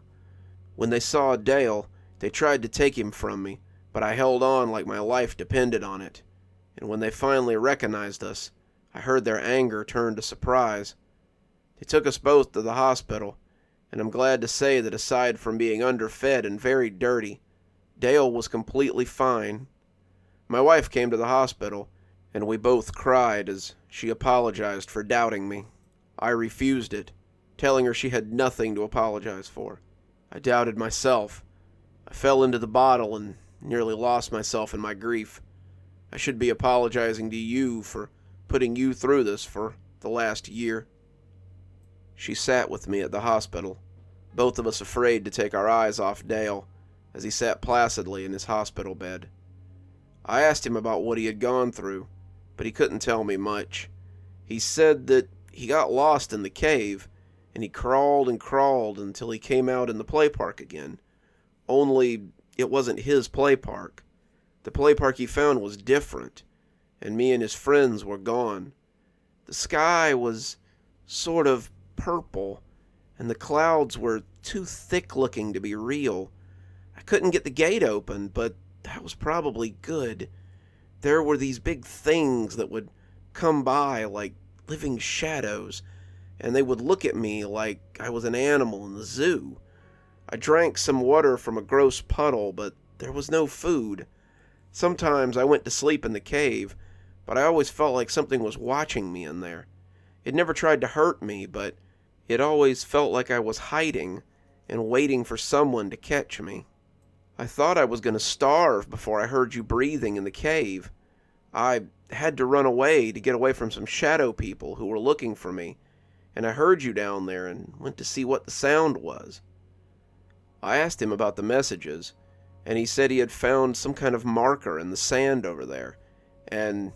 When they saw Dale, they tried to take him from me, but I held on like my life depended on it. And when they finally recognized us, I heard their anger turn to surprise. They took us both to the hospital, and I'm glad to say that aside from being underfed and very dirty, Dale was completely fine. My wife came to the hospital, and we both cried as she apologized for doubting me. I refused it, telling her she had nothing to apologize for. I doubted myself. I fell into the bottle and nearly lost myself in my grief. I should be apologizing to you for putting you through this for the last year. She sat with me at the hospital, both of us afraid to take our eyes off Dale as he sat placidly in his hospital bed. I asked him about what he had gone through, but he couldn't tell me much. He said that he got lost in the cave, and he crawled and crawled until he came out in the play park again. Only it wasn't his play park. The play park he found was different, and me and his friends were gone. The sky was sort of purple, and the clouds were too thick-looking to be real. I couldn't get the gate open, but that was probably good. There were these big things that would come by like living shadows, and they would look at me like I was an animal in the zoo. I drank some water from a gross puddle, but there was no food. Sometimes I went to sleep in the cave, but I always felt like something was watching me in there. It never tried to hurt me, but it always felt like I was hiding and waiting for someone to catch me. I thought I was going to starve before I heard you breathing in the cave. I had to run away to get away from some shadow people who were looking for me, and I heard you down there and went to see what the sound was." I asked him about the messages, and he said he had found some kind of marker in the sand over there, and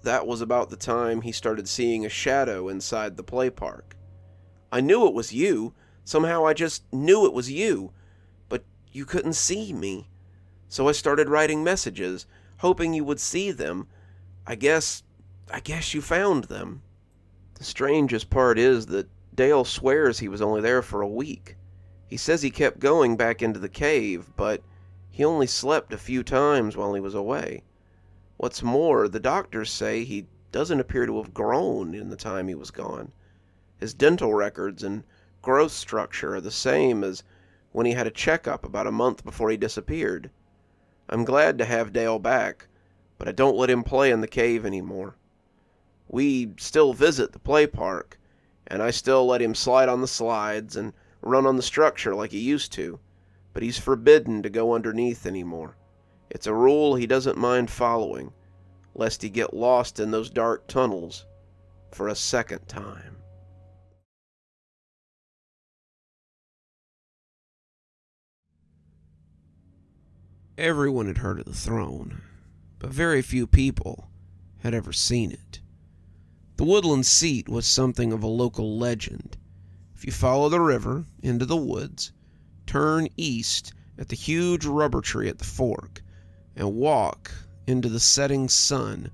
that was about the time he started seeing a shadow inside the play park. I knew it was you. Somehow I just knew it was you, but you couldn't see me. So I started writing messages, hoping you would see them. I guess you found them. The strangest part is that Dale swears he was only there for a week. He says he kept going back into the cave, but he only slept a few times while he was away. What's more, the doctors say he doesn't appear to have grown in the time he was gone. His dental records and growth structure are the same as when he had a checkup about a month before he disappeared. I'm glad to have Dale back, but I don't let him play in the cave anymore. We still visit the play park, and I still let him slide on the slides and run on the structure like he used to, but he's forbidden to go underneath anymore. It's a rule he doesn't mind following, lest he get lost in those dark tunnels for a second time. Everyone had heard of the throne, but very few people had ever seen it. The woodland seat was something of a local legend. If you follow the river into the woods, turn east at the huge rubber tree at the fork, and walk into the setting sun,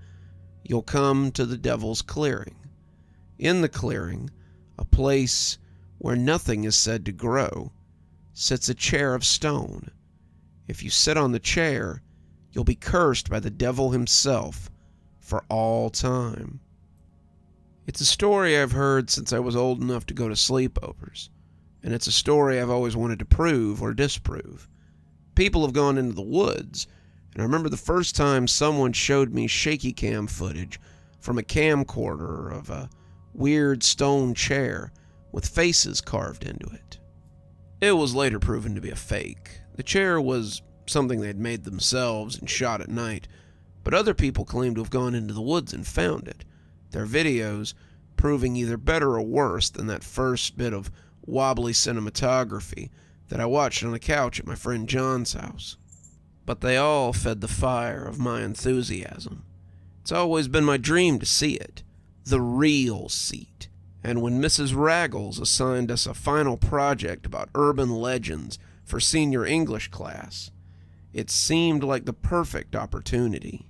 you'll come to the Devil's Clearing. In the clearing, a place where nothing is said to grow, sits a chair of stone. If you sit on the chair, you'll be cursed by the devil himself for all time. It's a story I've heard since I was old enough to go to sleepovers, and it's a story I've always wanted to prove or disprove. People have gone into the woods, and I remember the first time someone showed me shaky cam footage from a camcorder of a weird stone chair with faces carved into it. It was later proven to be a fake. The chair was something they'd made themselves and shot at night, but other people claimed to have gone into the woods and found it, their videos proving either better or worse than that first bit of wobbly cinematography that I watched on a couch at my friend John's house. But they all fed the fire of my enthusiasm. It's always been my dream to see it, the real seat. And when Mrs. Raggles assigned us a final project about urban legends for senior English class, it seemed like the perfect opportunity.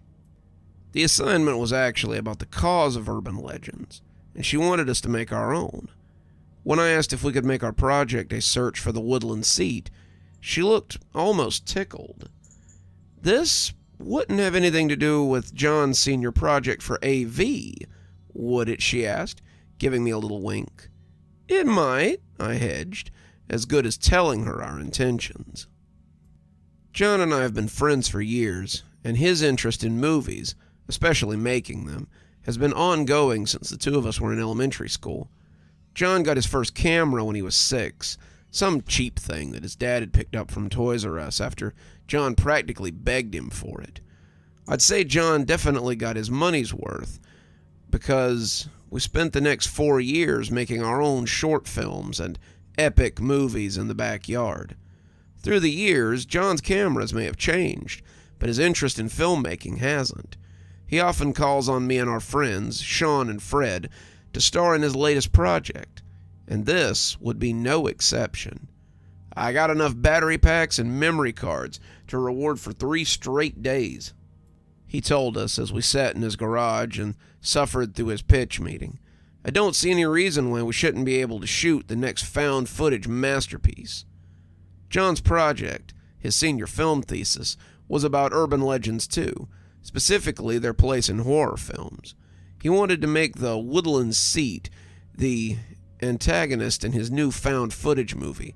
The assignment was actually about the cause of urban legends, and she wanted us to make our own. When I asked if we could make our project a search for the woodland seat, she looked almost tickled. This wouldn't have anything to do with John's senior project for AV, would it, she asked, giving me a little wink. It might, I hedged, as good as telling her our intentions. John and I have been friends for years, and his interest in movies, especially making them, has been ongoing since the two of us were in elementary school. John got his first camera when he was 6, some cheap thing that his dad had picked up from Toys R Us after John practically begged him for it. I'd say John definitely got his money's worth, because we spent the next 4 years making our own short films and epic movies in the backyard. Through the years, John's cameras may have changed, but his interest in filmmaking hasn't. He often calls on me and our friends, Sean and Fred, to star in his latest project, and this would be no exception. I got enough battery packs and memory cards to reward for 3 straight days, he told us as we sat in his garage and suffered through his pitch meeting. I don't see any reason why we shouldn't be able to shoot the next found footage masterpiece. John's project, his senior film thesis, was about urban legends too, specifically their place in horror films. He wanted to make the woodland seat the antagonist in his new found footage movie,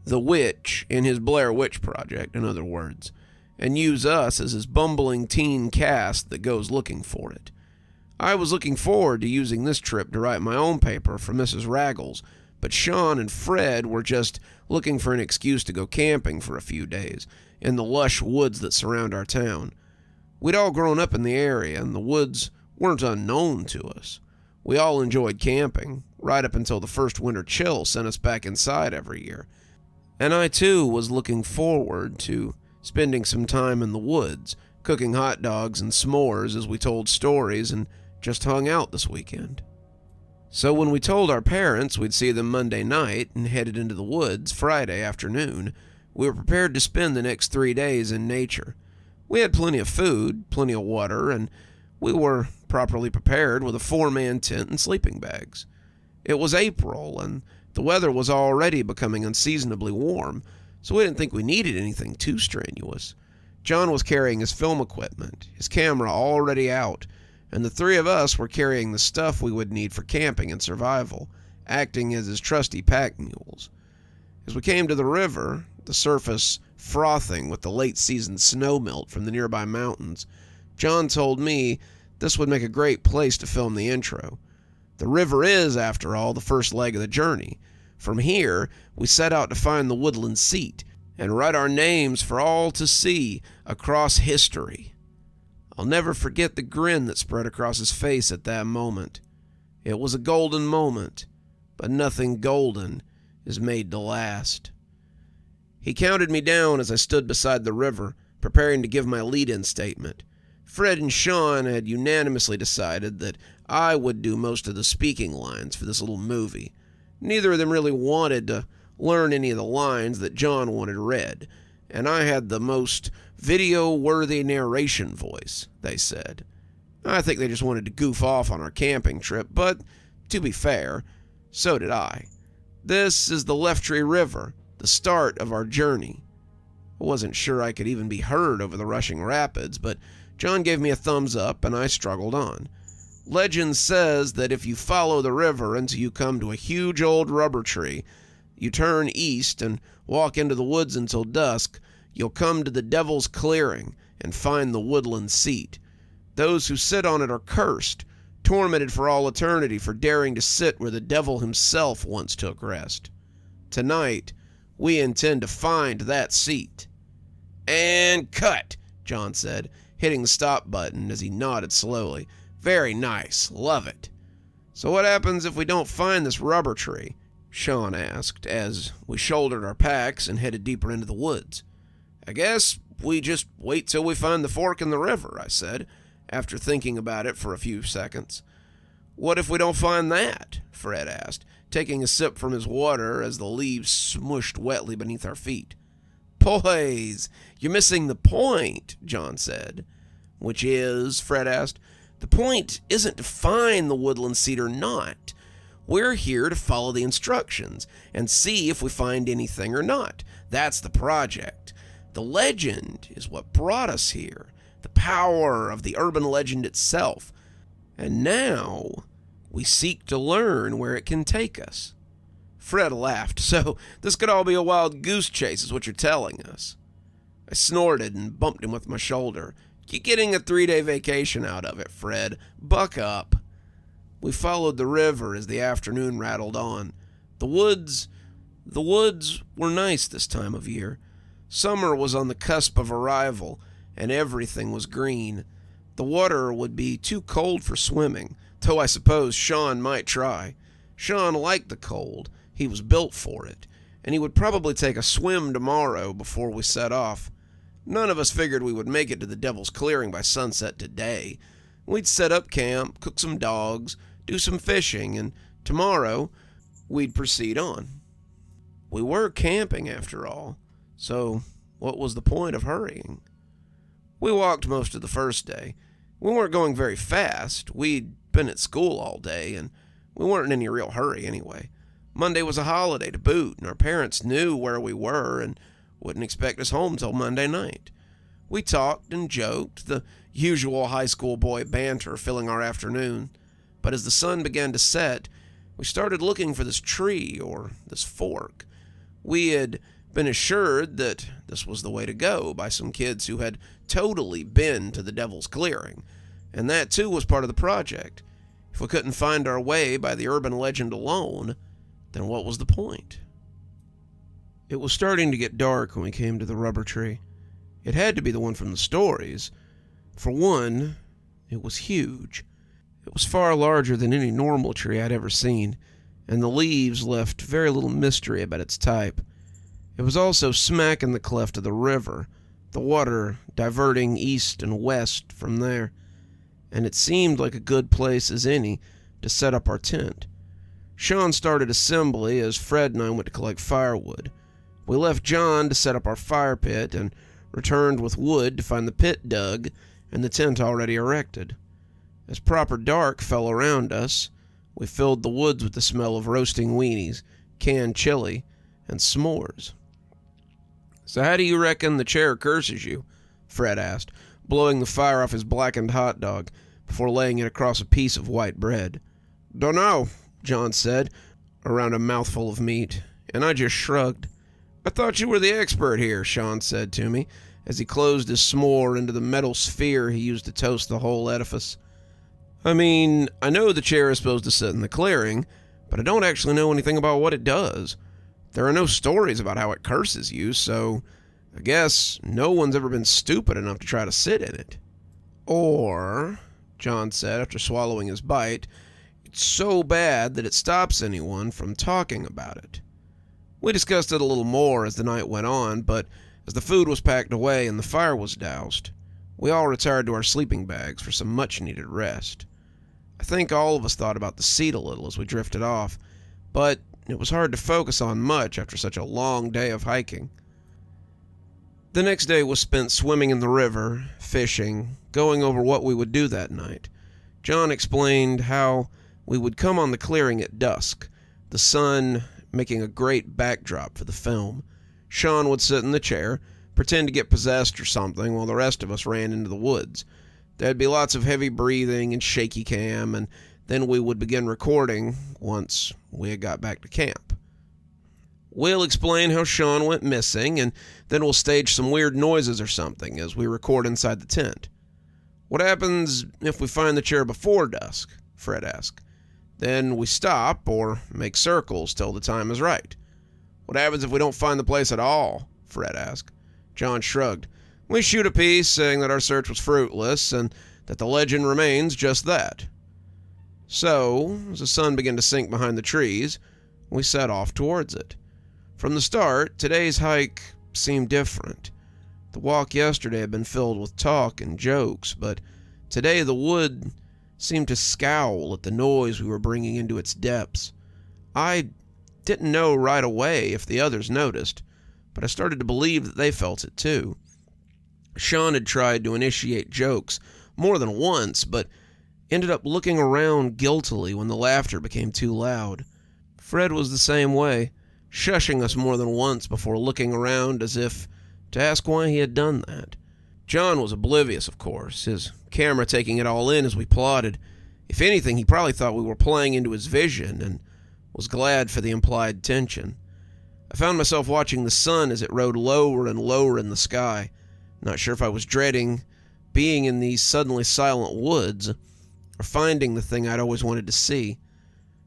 the witch in his Blair Witch Project, in other words, and use us as his bumbling teen cast that goes looking for it. I was looking forward to using this trip to write my own paper for Mrs. Raggles, but Sean and Fred were just looking for an excuse to go camping for a few days in the lush woods that surround our town. We'd all grown up in the area, and the woods weren't unknown to us. We all enjoyed camping, right up until the first winter chill sent us back inside every year. And I too was looking forward to spending some time in the woods, cooking hot dogs and s'mores as we told stories and just hung out this weekend. So when we told our parents we'd see them Monday night and headed into the woods Friday afternoon, we were prepared to spend the next 3 days in nature. We had plenty of food, plenty of water, and we were properly prepared with a 4-man tent and sleeping bags. It was April, and the weather was already becoming unseasonably warm, so we didn't think we needed anything too strenuous. John was carrying his film equipment, his camera already out, and the 3 of us were carrying the stuff we would need for camping and survival, acting as his trusty pack mules. As we came to the river, the surface frothing with the late-season snowmelt from the nearby mountains, John told me this would make a great place to film the intro. The river is, after all, the first leg of the journey. From here, we set out to find the woodland seat and write our names for all to see across history. I'll never forget the grin that spread across his face at that moment. It was a golden moment, but nothing golden is made to last. He counted me down as I stood beside the river, preparing to give my lead-in statement. Fred and Sean had unanimously decided that I would do most of the speaking lines for this little movie. Neither of them really wanted to learn any of the lines that John wanted read, and I had the most video-worthy narration voice, they said. I think they just wanted to goof off on our camping trip, but to be fair, so did I. This is the Leftree River, the start of our journey. I wasn't sure I could even be heard over the rushing rapids, but John gave me a thumbs up and I struggled on. Legend says that if you follow the river until you come to a huge old rubber tree, you turn east and walk into the woods until dusk, you'll come to the Devil's Clearing and find the woodland seat. Those who sit on it are cursed, tormented for all eternity for daring to sit where the devil himself once took rest. Tonight, we intend to find that seat. And cut, John said, hitting the stop button as he nodded slowly. Very nice, love it. So what happens if we don't find this rubber tree? Sean asked as we shouldered our packs and headed deeper into the woods. I guess we just wait till we find the fork in the river, I said, after thinking about it for a few seconds. What if we don't find that? Fred asked, taking a sip from his water as the leaves smushed wetly beneath our feet. Boys, you're missing the point, John said. Which is, Fred asked, the point isn't to find the woodland seat or not. We're here to follow the instructions and see if we find anything or not. That's the project. The legend is what brought us here, the power of the urban legend itself. And now we seek to learn where it can take us. Fred laughed. So this could all be a wild goose chase is what you're telling us. I snorted and bumped him with my shoulder. You're getting a 3-day vacation out of it, Fred. Buck up. We followed the river as the afternoon rattled on. The woods were nice this time of year. Summer was on the cusp of arrival, and everything was green. The water would be too cold for swimming, though I suppose Sean might try. Sean liked the cold. He was built for it, and he would probably take a swim tomorrow before we set off. None of us figured we would make it to the Devil's Clearing by sunset today. We'd set up camp, cook some dogs, do some fishing, and tomorrow we'd proceed on. We were camping after all, so what was the point of hurrying? We walked most of the first day. We weren't going very fast. We'd been at school all day, and we weren't in any real hurry anyway. Monday was a holiday to boot, and our parents knew where we were and wouldn't expect us home till Monday night. We talked and joked, the usual high school boy banter filling our afternoon. But as the sun began to set, we started looking for this tree or this fork. We had been assured that this was the way to go by some kids who had totally been to the Devil's Clearing, and that too was part of the project. If we couldn't find our way by the urban legend alone, then what was the point? It was starting to get dark when we came to the rubber tree. It had to be the one from the stories. For one, it was huge. It was far larger than any normal tree I'd ever seen. and the leaves left very little mystery about its type. It was also smack in the cleft of the river, the water diverting east and west from there, and it seemed like a good place as any to set up our tent. Sean started assembly as Fred and I went to collect firewood. We left John to set up our fire pit and returned with wood to find the pit dug and the tent already erected. As proper dark fell around us, we filled the woods with the smell of roasting weenies, canned chili, and s'mores. "So how do you reckon the chair curses you?" Fred asked, blowing the fire off his blackened hot dog before laying it across a piece of white bread. "Dunno," John said, around a mouthful of meat, and I just shrugged. "I thought you were the expert here," Sean said to me, as he closed his s'more into the metal sphere he used to toast the whole edifice. "I mean, I know the chair is supposed to sit in the clearing, but I don't actually know anything about what it does. There are no stories about how it curses you, so I guess no one's ever been stupid enough to try to sit in it." "Or," John said after swallowing his bite, "it's so bad that it stops anyone from talking about it." We discussed it a little more as the night went on, but as the food was packed away and the fire was doused, we all retired to our sleeping bags for some much-needed rest. I think all of us thought about the seat a little as we drifted off, but it was hard to focus on much after such a long day of hiking. The next day was spent swimming in the river, fishing, going over what we would do that night. John explained how we would come on the clearing at dusk, the sun making a great backdrop for the film. Sean would sit in the chair, pretend to get possessed or something, while the rest of us ran into the woods. There'd be lots of heavy breathing and shaky cam, and then we would begin recording once we had got back to camp. We'll explain how Sean went missing, and then we'll stage some weird noises or something as we record inside the tent. "What happens if we find the chair before dusk?" Fred asked. "Then we stop or make circles till the time is right." "What happens if we don't find the place at all?" Fred asked. John shrugged. "We shoot a piece saying that our search was fruitless and that the legend remains just that." So, as the sun began to sink behind the trees, we set off towards it. From the start, today's hike seemed different. The walk yesterday had been filled with talk and jokes, but today the wood seemed to scowl at the noise we were bringing into its depths. I didn't know right away if the others noticed, but I started to believe that they felt it too. Sean had tried to initiate jokes more than once, but ended up looking around guiltily when the laughter became too loud. Fred was the same way, shushing us more than once before looking around as if to ask why he had done that. John was oblivious, of course, his camera taking it all in as we plotted. If anything, he probably thought we were playing into his vision and was glad for the implied tension. I found myself watching the sun as it rode lower and lower in the sky, not sure if I was dreading being in these suddenly silent woods or finding the thing I'd always wanted to see.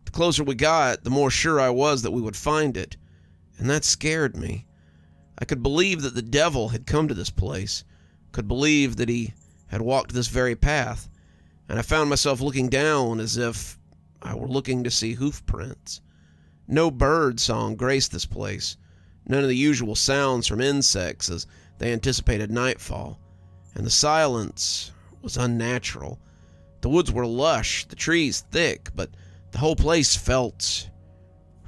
The closer we got, the more sure I was that we would find it, and that scared me. I could believe that the devil had come to this place, could believe that he had walked this very path, and I found myself looking down as if I were looking to see hoof prints. No bird song graced this place, none of the usual sounds from insects as they anticipated nightfall, and the silence was unnatural. The woods were lush, the trees thick, but the whole place felt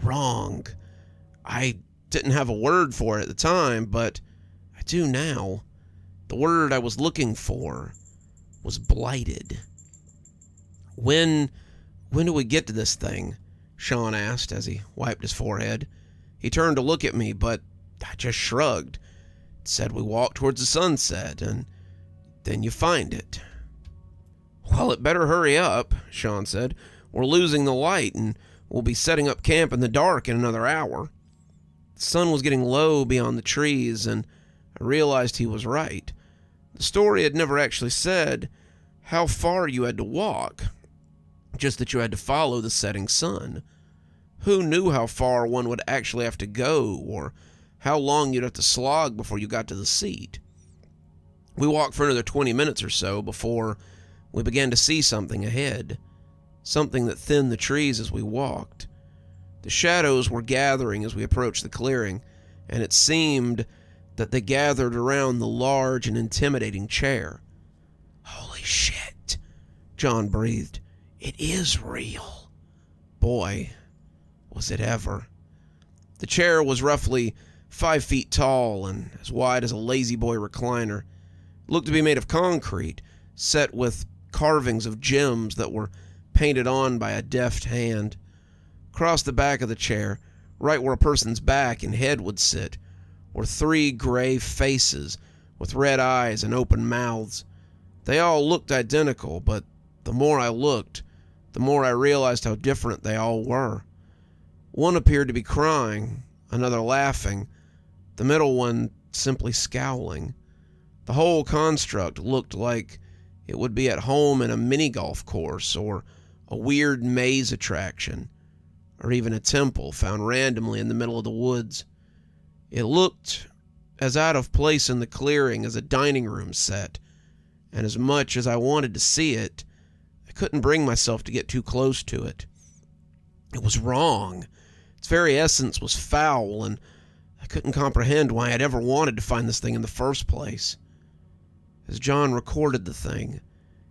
wrong. I didn't have a word for it at the time, but I do now. The word I was looking for was blighted. When do we get to this thing?" Sean asked as he wiped his forehead. He turned to look at me, but I just shrugged. It said we walk towards the sunset, and then you find it. "Well, it better hurry up," Sean said. "We're losing the light, and we'll be setting up camp in the dark in another hour." The sun was getting low beyond the trees, and I realized he was right. The story had never actually said how far you had to walk, just that you had to follow the setting sun. Who knew how far one would actually have to go, or how long you'd have to slog before you got to the seat? We walked for another 20 minutes or so before we began to see something ahead, something that thinned the trees as we walked. The shadows were gathering as we approached the clearing, and it seemed that they gathered around the large and intimidating chair. "Holy shit," John breathed. "It is real." Boy, was it ever. The chair was roughly 5 feet tall and as wide as a lazy boy recliner. It looked to be made of concrete, set with carvings of gems that were painted on by a deft hand. Across the back of the chair, right where a person's back and head would sit, were 3 gray faces with red eyes and open mouths. They all looked identical, but the more I looked, the more I realized how different they all were. One appeared to be crying, another laughing, the middle one simply scowling. The whole construct looked like it would be at home in a mini-golf course or a weird maze attraction, or even a temple found randomly in the middle of the woods. It looked as out of place in the clearing as a dining room set, and as much as I wanted to see it, I couldn't bring myself to get too close to it. It was wrong. Its very essence was foul, and I couldn't comprehend why I'd ever wanted to find this thing in the first place. As John recorded the thing,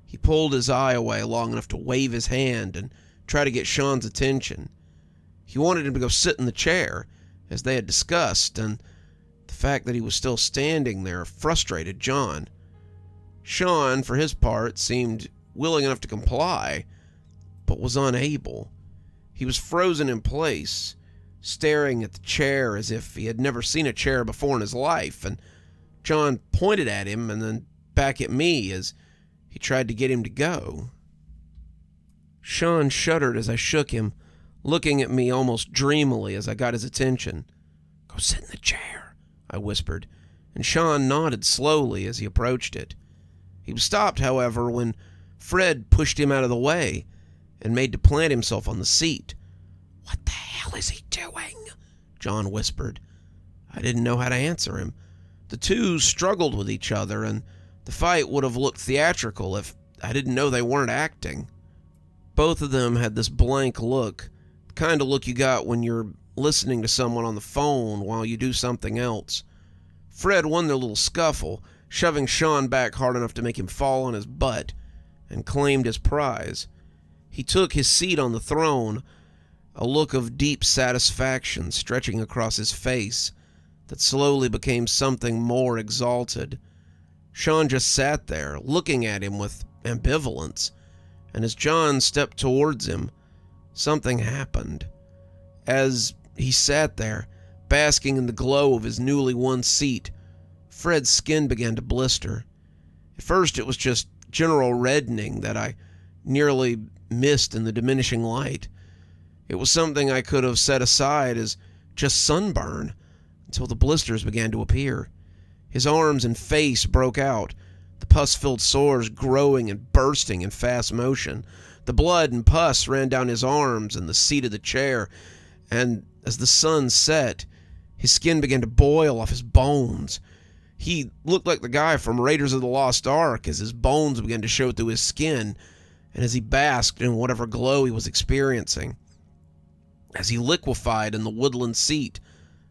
he pulled his eye away long enough to wave his hand and try to get Sean's attention. He wanted him to go sit in the chair, as they had discussed, and the fact that he was still standing there frustrated John. Sean, for his part, seemed willing enough to comply, but was unable. He was frozen in place, staring at the chair as if he had never seen a chair before in his life, and John pointed at him and then back at me as he tried to get him to go. Sean shuddered as I shook him, looking at me almost dreamily as I got his attention. "Go sit in the chair," I whispered, and Sean nodded slowly as he approached it. He was stopped, however, when Fred pushed him out of the way and made to plant himself on the seat. "What the hell is he doing?" John whispered. I didn't know how to answer him. The two struggled with each other, and the fight would have looked theatrical if I didn't know they weren't acting. Both of them had this blank look, the kind of look you got when you're listening to someone on the phone while you do something else. Fred won their little scuffle, shoving Sean back hard enough to make him fall on his butt, and claimed his prize. He took his seat on the throne, a look of deep satisfaction stretching across his face that slowly became something more exalted. Sean just sat there, looking at him with ambivalence, and as John stepped towards him, something happened. As he sat there, basking in the glow of his newly won seat, Fred's skin began to blister. At first it was just general reddening that I nearly missed in the diminishing light. It was something I could have set aside as just sunburn, until the blisters began to appear. His arms and face broke out, the pus-filled sores growing and bursting in fast motion. The blood and pus ran down his arms and the seat of the chair, and as the sun set, his skin began to boil off his bones. He looked like the guy from Raiders of the Lost Ark as his bones began to show through his skin, and as he basked in whatever glow he was experiencing. As he liquefied in the woodland seat,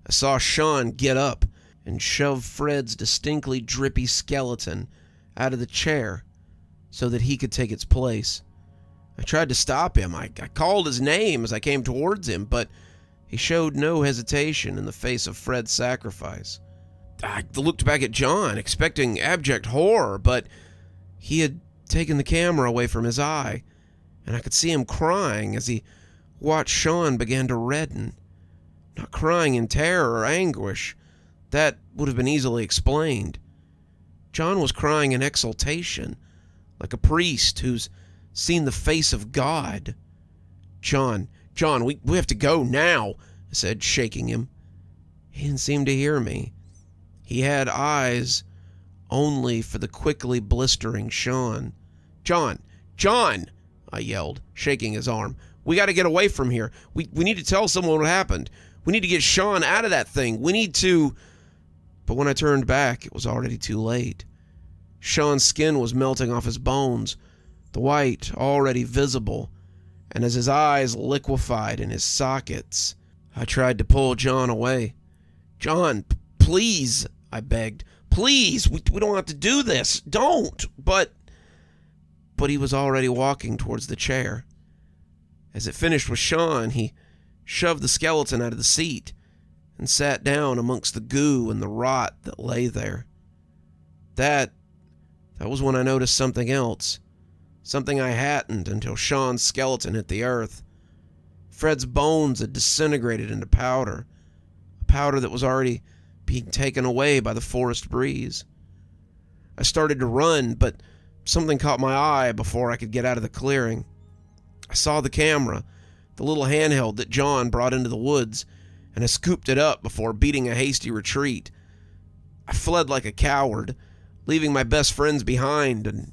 I saw Sean get up and shove Fred's distinctly drippy skeleton out of the chair so that he could take its place. I tried to stop him. I called his name as I came towards him, but he showed no hesitation in the face of Fred's sacrifice. I looked back at John, expecting abject horror, but he had taken the camera away from his eye, and I could see him crying as he watched Sean begin to redden. Not crying in terror or anguish. That would have been easily explained. John was crying in exultation, like a priest who's seen the face of God. John, we have to go now," I said, shaking him. He didn't seem to hear me. He had eyes only for the quickly blistering Sean. John, I yelled, shaking his arm. "We got to get away from here. We need to tell someone what happened. We need to get Sean out of that thing. We need to..." But when I turned back, it was already too late. Sean's skin was melting off his bones, the white already visible. and as his eyes liquefied in his sockets, I tried to pull John away. "John, please," I begged. "Please, we don't have to do this. Don't." But he was already walking towards the chair. As it finished with Sean, he shoved the skeleton out of the seat and sat down amongst the goo and the rot that lay there. That was when I noticed something else. Something I hadn't until Sean's skeleton hit the earth. Fred's bones had disintegrated into powder. A powder that was already being taken away by the forest breeze. I started to run, but something caught my eye before I could get out of the clearing. I saw the camera, the little handheld that John brought into the woods, and I scooped it up before beating a hasty retreat. I fled like a coward, leaving my best friends behind, and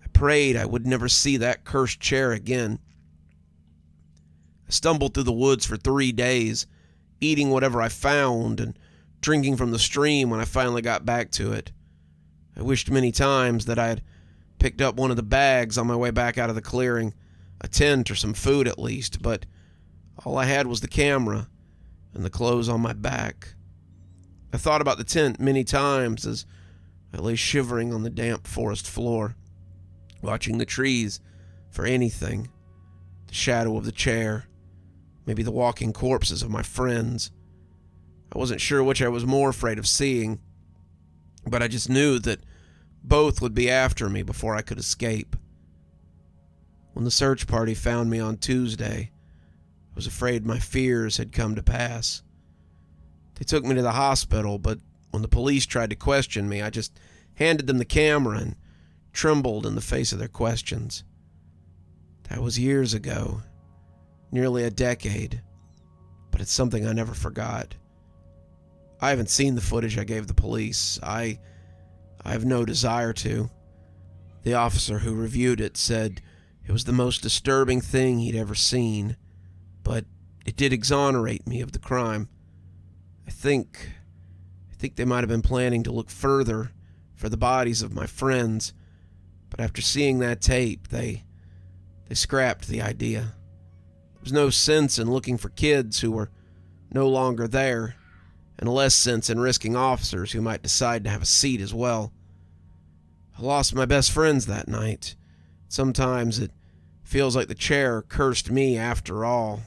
I prayed I would never see that cursed chair again. I stumbled through the woods for 3 days, eating whatever I found and drinking from the stream when I finally got back to it. I wished many times that I had picked up one of the bags on my way back out of the clearing, a tent or some food at least, but all I had was the camera and the clothes on my back. I thought about the tent many times as I lay shivering on the damp forest floor, watching the trees for anything, the shadow of the chair, maybe the walking corpses of my friends. I wasn't sure which I was more afraid of seeing, but I just knew that both would be after me before I could escape. When the search party found me on Tuesday, I was afraid my fears had come to pass. They took me to the hospital, but when the police tried to question me, I just handed them the camera and trembled in the face of their questions. That was years ago, nearly a decade, but it's something I never forgot. I haven't seen the footage I gave the police. I have no desire to. The officer who reviewed it said it was the most disturbing thing he'd ever seen, but it did exonerate me of the crime. I think they might have been planning to look further for the bodies of my friends, but after seeing that tape, they scrapped the idea. There was no sense in looking for kids who were no longer there, and less sense in risking officers who might decide to have a seat as well. I lost my best friends that night. Sometimes it feels like the chair cursed me after all.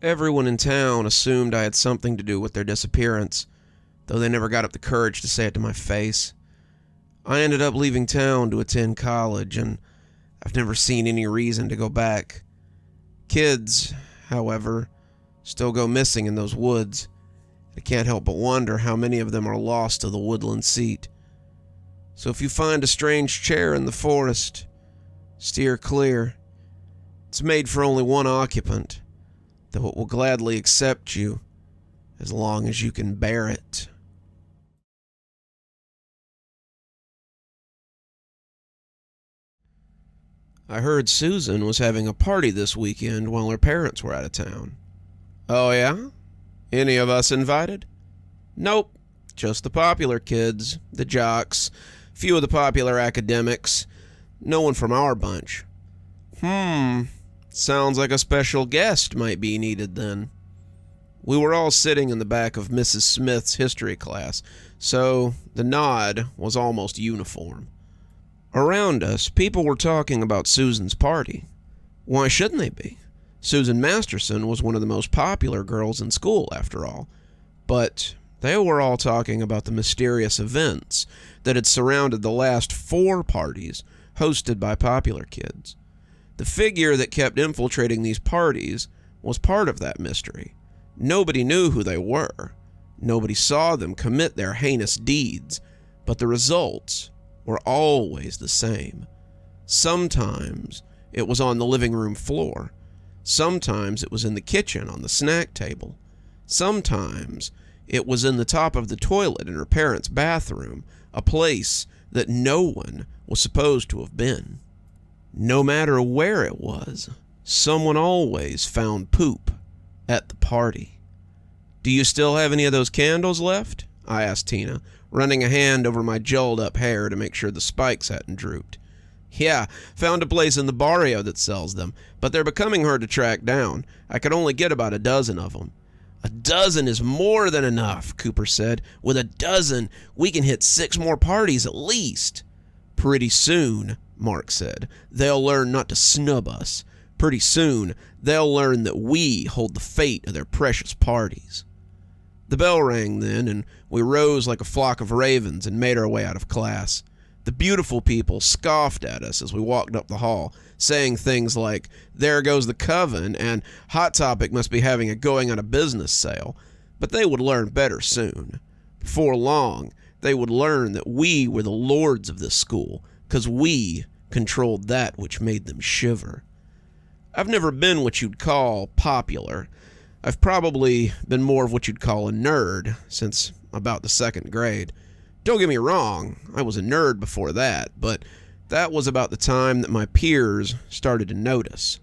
Everyone in town assumed I had something to do with their disappearance, though they never got up the courage to say it to my face. I ended up leaving town to attend college, and I've never seen any reason to go back. Kids, however, still go missing in those woods. I can't help but wonder how many of them are lost to the woodland seat. So if you find a strange chair in the forest, steer clear. It's made for only one occupant, though it will gladly accept you as long as you can bear it. I heard Susan was having a party this weekend while her parents were out of town. Oh yeah? Any of us invited? Nope. Just the popular kids, the jocks, few of the popular academics. No one from our bunch. Sounds like a special guest might be needed then. We were all sitting in the back of Mrs. Smith's history class, so the nod was almost uniform. Around us, people were talking about Susan's party. Why shouldn't they be? Susan Masterson was one of the most popular girls in school, after all. But they were all talking about the mysterious events that had surrounded the last 4 parties hosted by popular kids. The figure that kept infiltrating these parties was part of that mystery. Nobody knew who they were. Nobody saw them commit their heinous deeds, but the results were always the same. Sometimes it was on the living room floor. Sometimes it was in the kitchen on the snack table. Sometimes it was in the top of the toilet in her parents' bathroom, a place that no one was supposed to have been. No matter where it was, someone always found poop at the party. "Do you still have any of those candles left?" I asked Tina, running a hand over my gelled-up hair to make sure the spikes hadn't drooped. Yeah, found a place in the barrio that sells them, but they're becoming hard to track down. I could only get about a dozen of them. A dozen is more than enough, Cooper said. With a dozen, we can hit 6 more parties at least. Pretty soon, Mark said, they'll learn not to snub us. Pretty soon, they'll learn that we hold the fate of their precious parties. The bell rang then, and we rose like a flock of ravens and made our way out of class. The beautiful people scoffed at us as we walked up the hall, saying things like, "There goes the coven," and "Hot Topic must be having a going out of business sale." But they would learn better soon. Before long, they would learn that we were the lords of this school, 'cause we controlled that which made them shiver. I've never been what you'd call popular. I've probably been more of what you'd call a nerd since about the 2nd grade. Don't get me wrong, I was a nerd before that, but that was about the time that my peers started to notice.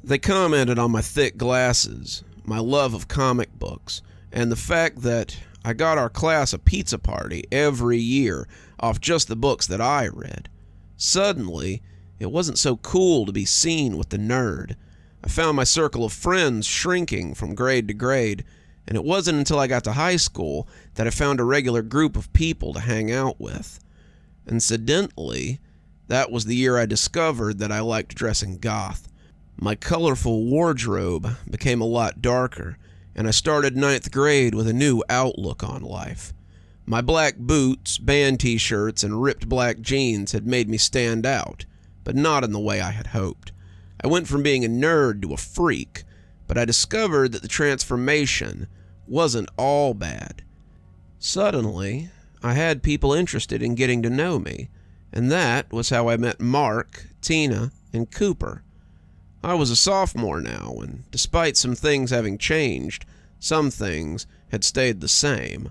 They commented on my thick glasses, my love of comic books, and the fact that I got our class a pizza party every year off just the books that I read. Suddenly, it wasn't so cool to be seen with the nerd. I found my circle of friends shrinking from grade to grade, and it wasn't until I got to high school that I found a regular group of people to hang out with. Incidentally, that was the year I discovered that I liked dressing goth. My colorful wardrobe became a lot darker, and I started 9th grade with a new outlook on life. My black boots, band t-shirts, and ripped black jeans had made me stand out, but not in the way I had hoped. I went from being a nerd to a freak, but I discovered that the transformation wasn't all bad. Suddenly, I had people interested in getting to know me, and that was how I met Mark, Tina, and Cooper. I was a sophomore now, and despite some things having changed, some things had stayed the same.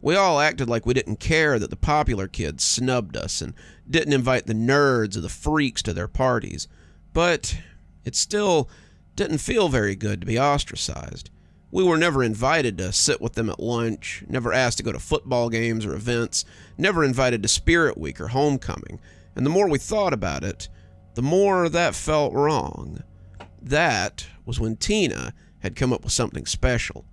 We all acted like we didn't care that the popular kids snubbed us and didn't invite the nerds or the freaks to their parties, but it still didn't feel very good to be ostracized. We were never invited to sit with them at lunch, never asked to go to football games or events, never invited to Spirit Week or homecoming, and the more we thought about it, the more that felt wrong. That was when Tina had come up with something special.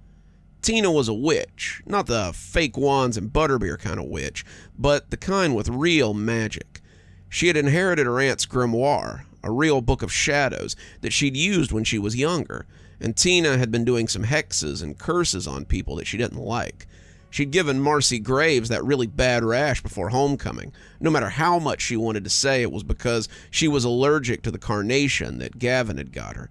Tina was a witch, not the fake wands and butterbeer kind of witch, but the kind with real magic. She had inherited her aunt's grimoire, a real book of shadows that she'd used when she was younger, and Tina had been doing some hexes and curses on people that she didn't like. She'd given Marcy Graves that really bad rash before homecoming, no matter how much she wanted to say it was because she was allergic to the carnation that Gavin had got her.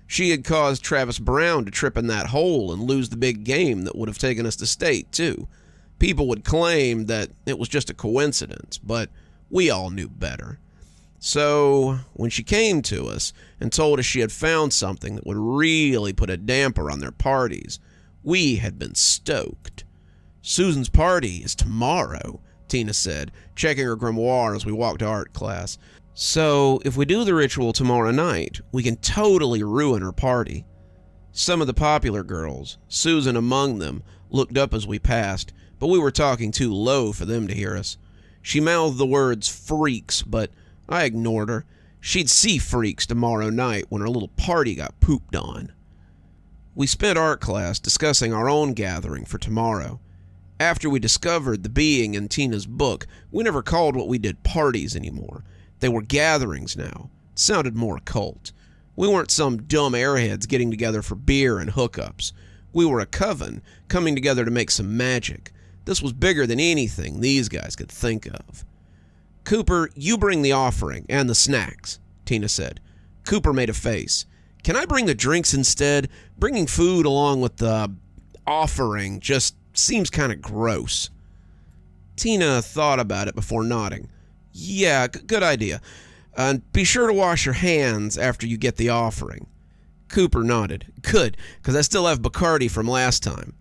She had caused Travis Brown to trip in that hole and lose the big game that would have taken us to state, too. People would claim that it was just a coincidence, but we all knew better. So, when she came to us and told us she had found something that would really put a damper on their parties, we had been stoked. "Susan's party is tomorrow," Tina said, checking her grimoire as we walked to art class. "So, if we do the ritual tomorrow night, we can totally ruin her party." Some of the popular girls, Susan among them, looked up as we passed, but we were talking too low for them to hear us. She mouthed the words freaks, but I ignored her. She'd see freaks tomorrow night when her little party got pooped on. We spent art class discussing our own gathering for tomorrow. After we discovered the being in Tina's book, we never called what we did parties anymore. They were gatherings now. It sounded more occult. We weren't some dumb airheads getting together for beer and hookups. We were a coven coming together to make some magic. This was bigger than anything these guys could think of. "Cooper, you bring the offering and the snacks," Tina said. Cooper made a face. "Can I bring the drinks instead? Bringing food along with the offering just seems kind of gross." Tina thought about it before nodding. "Yeah, good idea. And be sure to wash your hands after you get the offering." Cooper nodded. "Good, because I still have Bacardi from last time."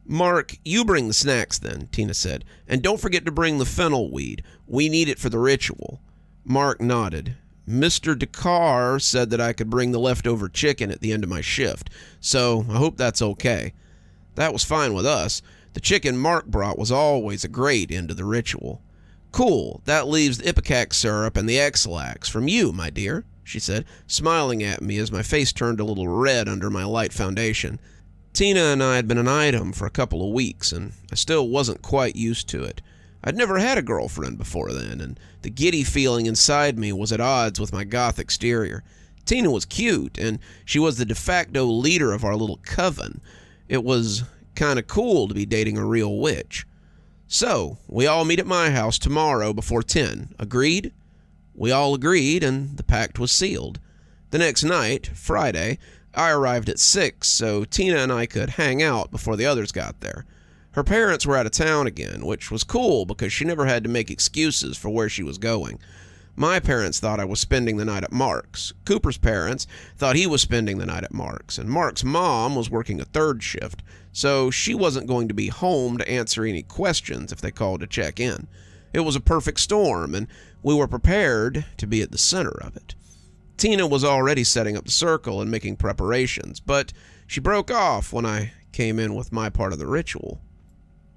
"Mark, you bring the snacks then," Tina said. "And don't forget to bring the fennel weed. We need it for the ritual." Mark nodded. "Mr. Dakar said that I could bring the leftover chicken at the end of my shift, so I hope that's okay." That was fine with us. The chicken Mark brought was always a great end to the ritual. Cool, that leaves the ipecac syrup and the X-Lax from you, my dear, she said, smiling at me as my face turned a little red under my light foundation. Tina and I had been an item for a couple of weeks, and I still wasn't quite used to it. I'd never had a girlfriend before then, and the giddy feeling inside me was at odds with my goth exterior. Tina was cute, and she was the de facto leader of our little coven. It was kind of cool to be dating a real witch. So, we all meet at my house tomorrow before 10. Agreed? We all agreed, and the pact was sealed. The next night, Friday, I arrived at 6, so Tina and I could hang out before the others got there. Her parents were out of town again, which was cool because she never had to make excuses for where she was going. My parents thought I was spending the night at Mark's. Cooper's parents thought he was spending the night at Mark's, and Mark's mom was working a third shift, so she wasn't going to be home to answer any questions if they called to check in. It was a perfect storm, and we were prepared to be at the center of it. Tina was already setting up the circle and making preparations, but she broke off when I came in with my part of the ritual.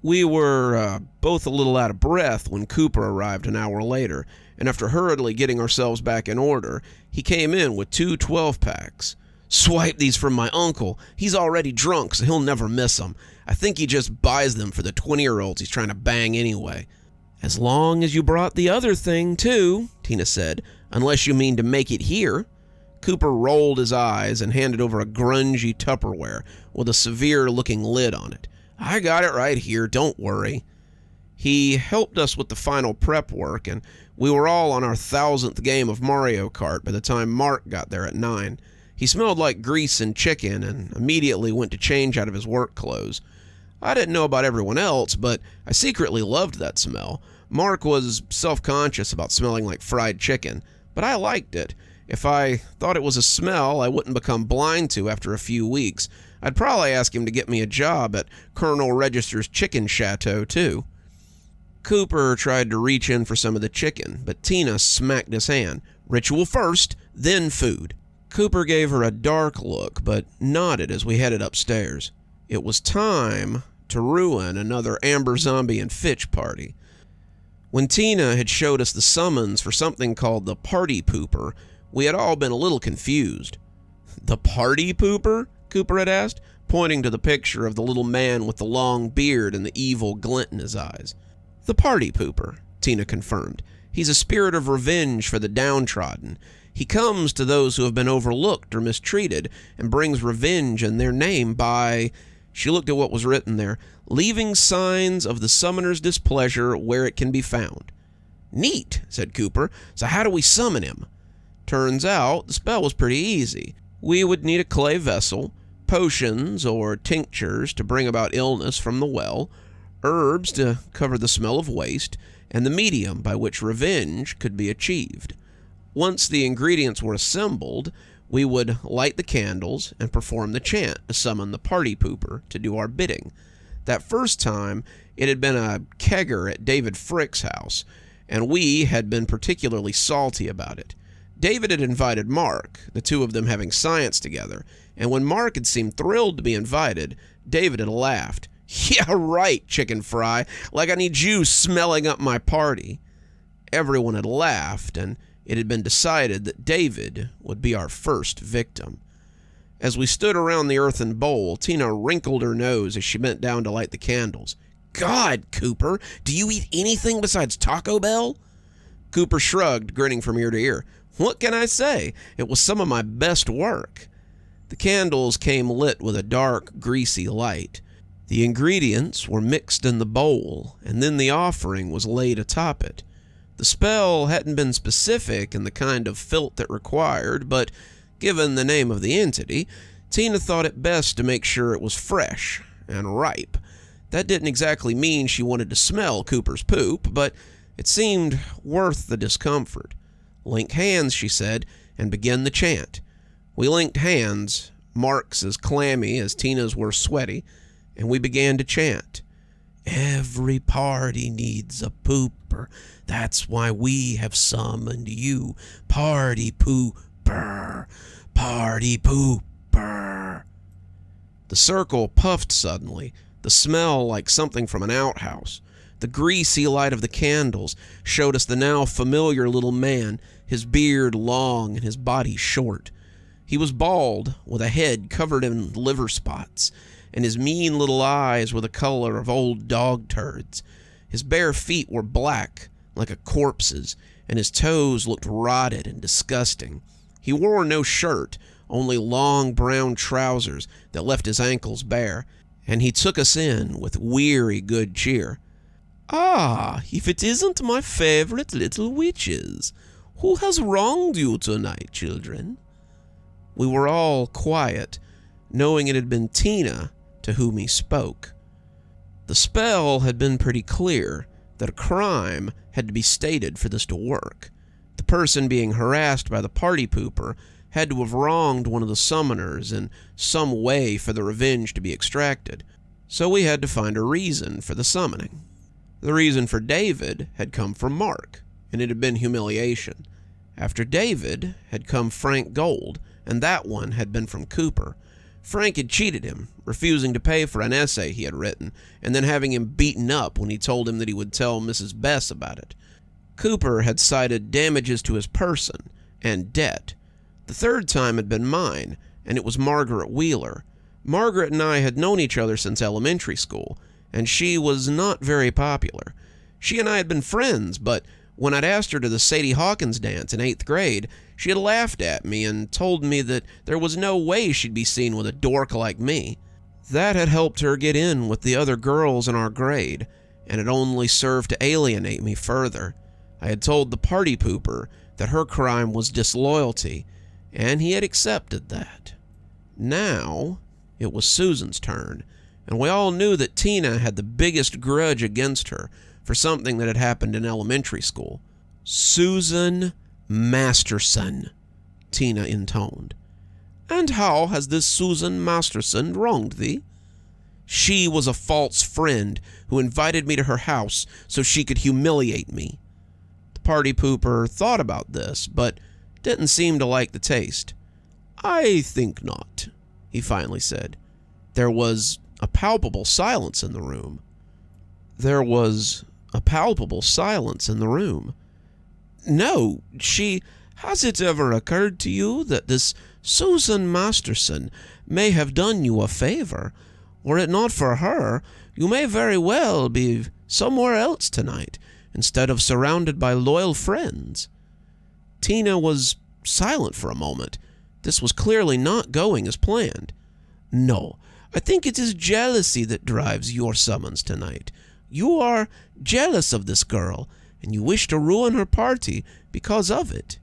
We were both a little out of breath when Cooper arrived an hour later, and after hurriedly getting ourselves back in order, he came in with 2 12-packs. Swipe these from my uncle. He's already drunk, so he'll never miss them. I think he just buys them for the 20-year-olds he's trying to bang anyway. As long as you brought the other thing, too, Tina said, unless you mean to make it here. Cooper rolled his eyes and handed over a grungy Tupperware with a severe-looking lid on it. I got it right here, don't worry. He helped us with the final prep work, and we were all on our 1000th game of Mario Kart by the time Mark got there at 9. He smelled like grease and chicken and immediately went to change out of his work clothes. I didn't know about everyone else, but I secretly loved that smell. Mark was self-conscious about smelling like fried chicken, but I liked it. If I thought it was a smell I wouldn't become blind to after a few weeks, I'd probably ask him to get me a job at Colonel Register's Chicken Chateau, too. Cooper tried to reach in for some of the chicken, but Tina smacked his hand. Ritual first, then food. Cooper gave her a dark look, but nodded as we headed upstairs. It was time to ruin another Amber Zombie and Fitch party. When Tina had showed us the summons for something called the Party Pooper, we had all been a little confused. The Party Pooper? Cooper had asked, pointing to the picture of the little man with the long beard and the evil glint in his eyes. The Party Pooper, Tina confirmed. He's a spirit of revenge for the downtrodden. He comes to those who have been overlooked or mistreated and brings revenge in their name by, she looked at what was written there, leaving signs of the summoner's displeasure where it can be found. Neat, said Cooper. So how do we summon him? Turns out the spell was pretty easy. We would need a clay vessel, potions or tinctures to bring about illness from the well, herbs to cover the smell of waste, and the medium by which revenge could be achieved. Once the ingredients were assembled, we would light the candles and perform the chant to summon the Party Pooper to do our bidding. That first time, it had been a kegger at David Frick's house, and we had been particularly salty about it. David had invited Mark, the two of them having science together, and when Mark had seemed thrilled to be invited, David had laughed. Yeah, right, chicken fry, like I need you smelling up my party. Everyone had laughed, and it had been decided that David would be our first victim. As we stood around the earthen bowl, Tina wrinkled her nose as she bent down to light the candles. God, Cooper, do you eat anything besides Taco Bell? Cooper shrugged, grinning from ear to ear. What can I say? It was some of my best work. The candles came lit with a dark, greasy light. The ingredients were mixed in the bowl, and then the offering was laid atop it. The spell hadn't been specific in the kind of filth it required, but given the name of the entity, Tina thought it best to make sure it was fresh and ripe. That didn't exactly mean she wanted to smell Cooper's poop, but it seemed worth the discomfort. Link hands, she said, and begin the chant. We linked hands, Mark's as clammy as Tina's were sweaty, and we began to chant. Every party needs a pooper. That's why we have summoned you. Party pooper. Party pooper. The circle puffed suddenly, the smell like something from an outhouse. The greasy light of the candles showed us the now familiar little man, his beard long and his body short. He was bald, with a head covered in liver spots, and his mean little eyes were the color of old dog turds. His bare feet were black, like a corpse's, and his toes looked rotted and disgusting. He wore no shirt, only long brown trousers that left his ankles bare, and he took us in with weary good cheer. "Ah, if it isn't my favorite little witches! Who has wronged you tonight, children?" We were all quiet, knowing it had been Tina to whom he spoke. The spell had been pretty clear that a crime had to be stated for this to work. The person being harassed by the party pooper had to have wronged one of the summoners in some way for the revenge to be extracted, so we had to find a reason for the summoning. The reason for David had come from Mark, and it had been humiliation. After David had come Frank Gold, and that one had been from Cooper. Frank had cheated him, refusing to pay for an essay he had written, and then having him beaten up when he told him that he would tell Mrs. Bess about it. Cooper had cited damages to his person and debt. The third time had been mine, and it was Margaret Wheeler. Margaret and I had known each other since elementary school, and she was not very popular. She and I had been friends, but when I'd asked her to the Sadie Hawkins dance in 8th grade, she had laughed at me and told me that there was no way she'd be seen with a dork like me. That had helped her get in with the other girls in our grade, and it only served to alienate me further. I had told the party pooper that her crime was disloyalty, and he had accepted that. Now, it was Susan's turn, and we all knew that Tina had the biggest grudge against her for something that had happened in elementary school. "Susan Masterson," Tina intoned. "And how has this Susan Masterson wronged thee?" "She was a false friend who invited me to her house so she could humiliate me." The party pooper thought about this, but didn't seem to like the taste. "I think not," he finally said. There was a palpable silence in the room. "No, has it ever occurred to you that this Susan Masterson may have done you a favor? Were it not for her, you may very well be somewhere else tonight, instead of surrounded by loyal friends." Tina was silent for a moment. This was clearly not going as planned. "No, I think it is jealousy that drives your summons tonight. You are jealous of this girl, and you wish to ruin her party because of it."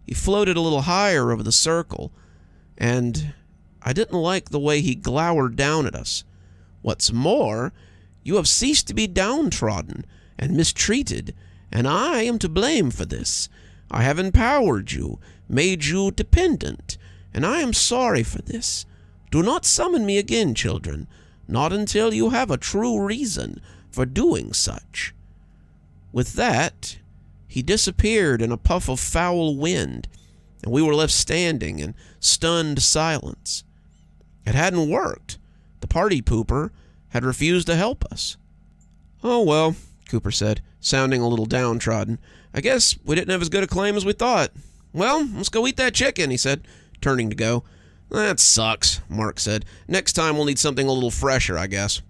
He floated a little higher over the circle, and I didn't like the way he glowered down at us. "What's more, you have ceased to be downtrodden and mistreated, and I am to blame for this. I have empowered you, made you dependent, and I am sorry for this. Do not summon me again, children, not until you have a true reason for doing such." With that, he disappeared in a puff of foul wind, and we were left standing in stunned silence. It hadn't worked. The party pooper had refused to help us. "Oh well," Cooper said, sounding a little downtrodden. "I guess we didn't have as good a claim as we thought. Well, let's go eat that chicken," he said, turning to go. "That sucks," Mark said. "Next time we'll need something a little fresher, I guess."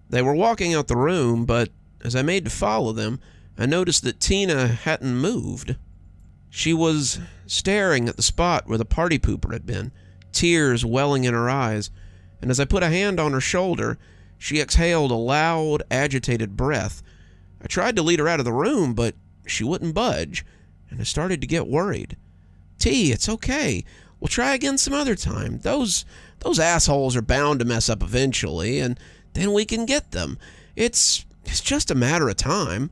They were walking out the room, but as I made to follow them, I noticed that Tina hadn't moved. She was staring at the spot where the party pooper had been, tears welling in her eyes, and as I put a hand on her shoulder, she exhaled a loud, agitated breath. I tried to lead her out of the room, but she wouldn't budge, and I started to get worried. "T, it's okay. We'll try again some other time. Those assholes are bound to mess up eventually, and then we can get them. It's just a matter of time."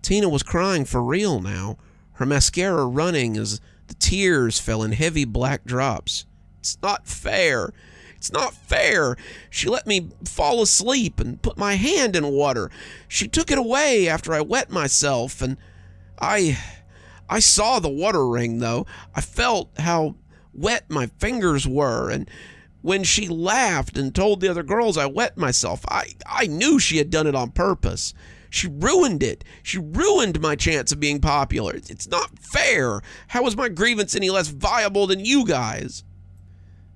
Tina was crying for real now, her mascara running as the tears fell in heavy black drops. "It's not fair. It's not fair. She let me fall asleep and put my hand in water. She took it away after I wet myself, and I saw the water ring, though. I felt how wet my fingers were, and When she laughed and told the other girls I wet myself, I knew she had done it on purpose. She ruined it. She ruined my chance of being popular. It's not fair. How is my grievance any less viable than you guys?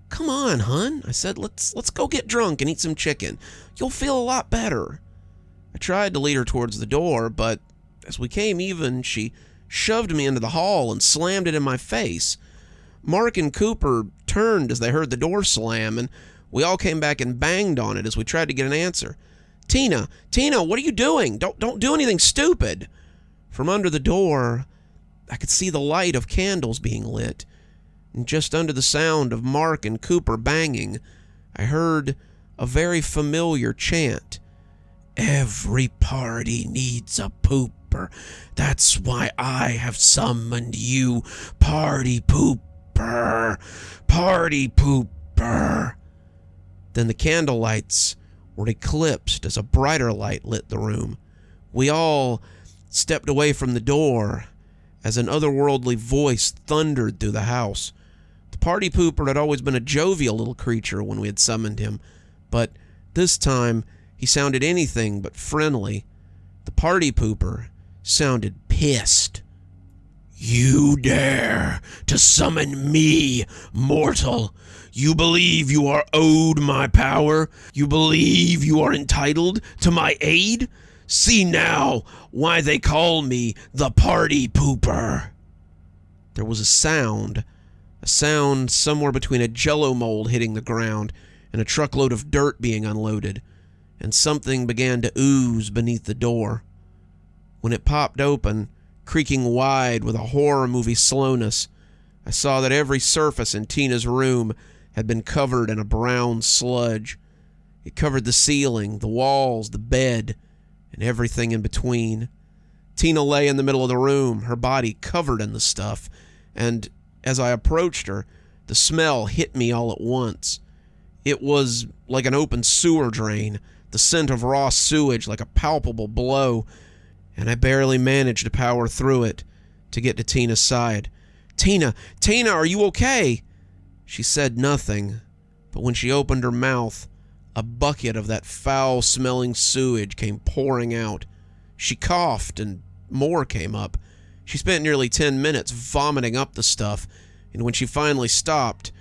Come on, hun, I said. Let's go get drunk and eat some chicken. You'll feel a lot better. I tried to lead her towards the door, but as we came even, she shoved me into the hall and slammed it in my face. Mark and Cooper turned as they heard the door slam, and we all came back and banged on it as we tried to get an answer. Tina, what are you doing? Don't do anything stupid. From under the door, I could see the light of candles being lit, and just under the sound of Mark and Cooper banging, I heard a very familiar chant. Every party needs a pooper. That's why I have summoned you, party pooper, party pooper. Then the candle lights were eclipsed as a brighter light lit the room. We all stepped away from the door as an otherworldly voice thundered through the house. The party pooper had always been a jovial little creature when we had summoned him, but this time he sounded anything but friendly. The party pooper sounded pissed. You dare to summon me, mortal? You believe you are owed my power? You believe you are entitled to my aid? See now why they call me the party pooper. There was a sound somewhere between a jello mold hitting the ground and a truckload of dirt being unloaded, and something began to ooze beneath the door. When it popped open, creaking wide with a horror movie slowness, I saw that every surface in Tina's room had been covered in a brown sludge. It covered the ceiling, the walls, the bed, and everything in between. Tina lay in the middle of the room, her body covered in the stuff, and as I approached her, the smell hit me all at once. It was like an open sewer drain, the scent of raw sewage like a palpable blow, and I barely managed to power through it to get to Tina's side. Tina, are you okay? She said nothing, but when she opened her mouth, a bucket of that foul-smelling sewage came pouring out. She coughed, and more came up. She spent nearly 10 minutes vomiting up the stuff, and when she finally stopped,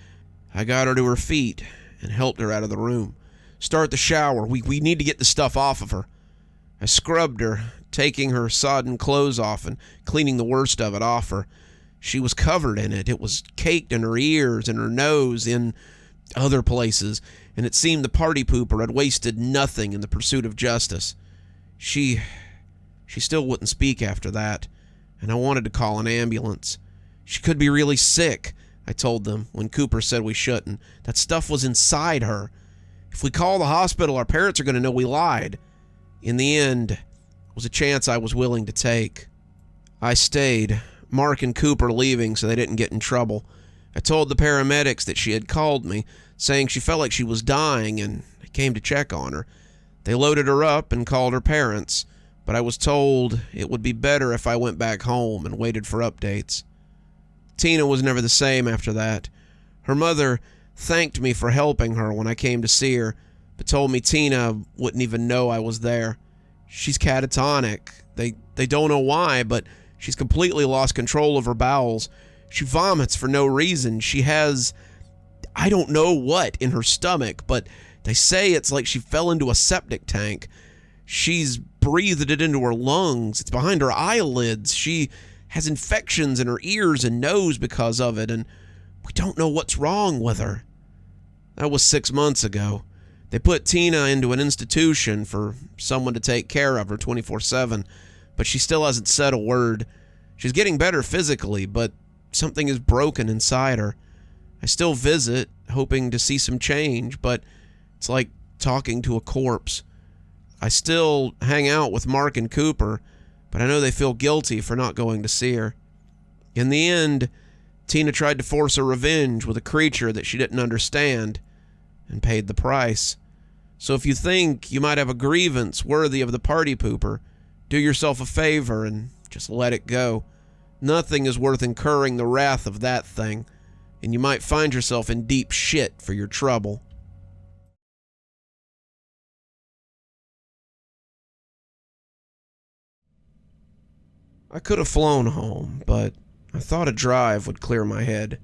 I got her to her feet and helped her out of the room. Start the shower. We need to get the stuff off of her. I scrubbed her, taking her sodden clothes off and cleaning the worst of it off her. She was covered in it. It was caked in her ears and her nose, in other places, and it seemed the party pooper had wasted nothing in the pursuit of justice. She still wouldn't speak after that, and I wanted to call an ambulance. She could be really sick, I told them, when Cooper said we shouldn't. That stuff was inside her. If we call the hospital, our parents are going to know we lied. In the end, it was a chance I was willing to take. I stayed, Mark and Cooper leaving so they didn't get in trouble. I told the paramedics that she had called me, saying she felt like she was dying, and I came to check on her. They loaded her up and called her parents, but I was told it would be better if I went back home and waited for updates. Tina was never the same after that. Her mother thanked me for helping her when I came to see her, but told me Tina wouldn't even know I was there. She's catatonic. They don't know why, but she's completely lost control of her bowels. She vomits for no reason. She has, I don't know what in her stomach, but they say it's like she fell into a septic tank. She's breathed it into her lungs. It's behind her eyelids. She has infections in her ears and nose because of it, and we don't know what's wrong with her. That was 6 months ago. They put Tina into an institution for someone to take care of her 24/7, but she still hasn't said a word. She's getting better physically, but something is broken inside her. I still visit, hoping to see some change, but it's like talking to a corpse. I still hang out with Mark and Cooper, but I know they feel guilty for not going to see her. In the end, Tina tried to force her revenge with a creature that she didn't understand, and paid the price. So if you think you might have a grievance worthy of the party pooper, do yourself a favor and just let it go. Nothing is worth incurring the wrath of that thing. and you might find yourself in deep shit for your trouble. I could have flown home, but I thought a drive would clear my head.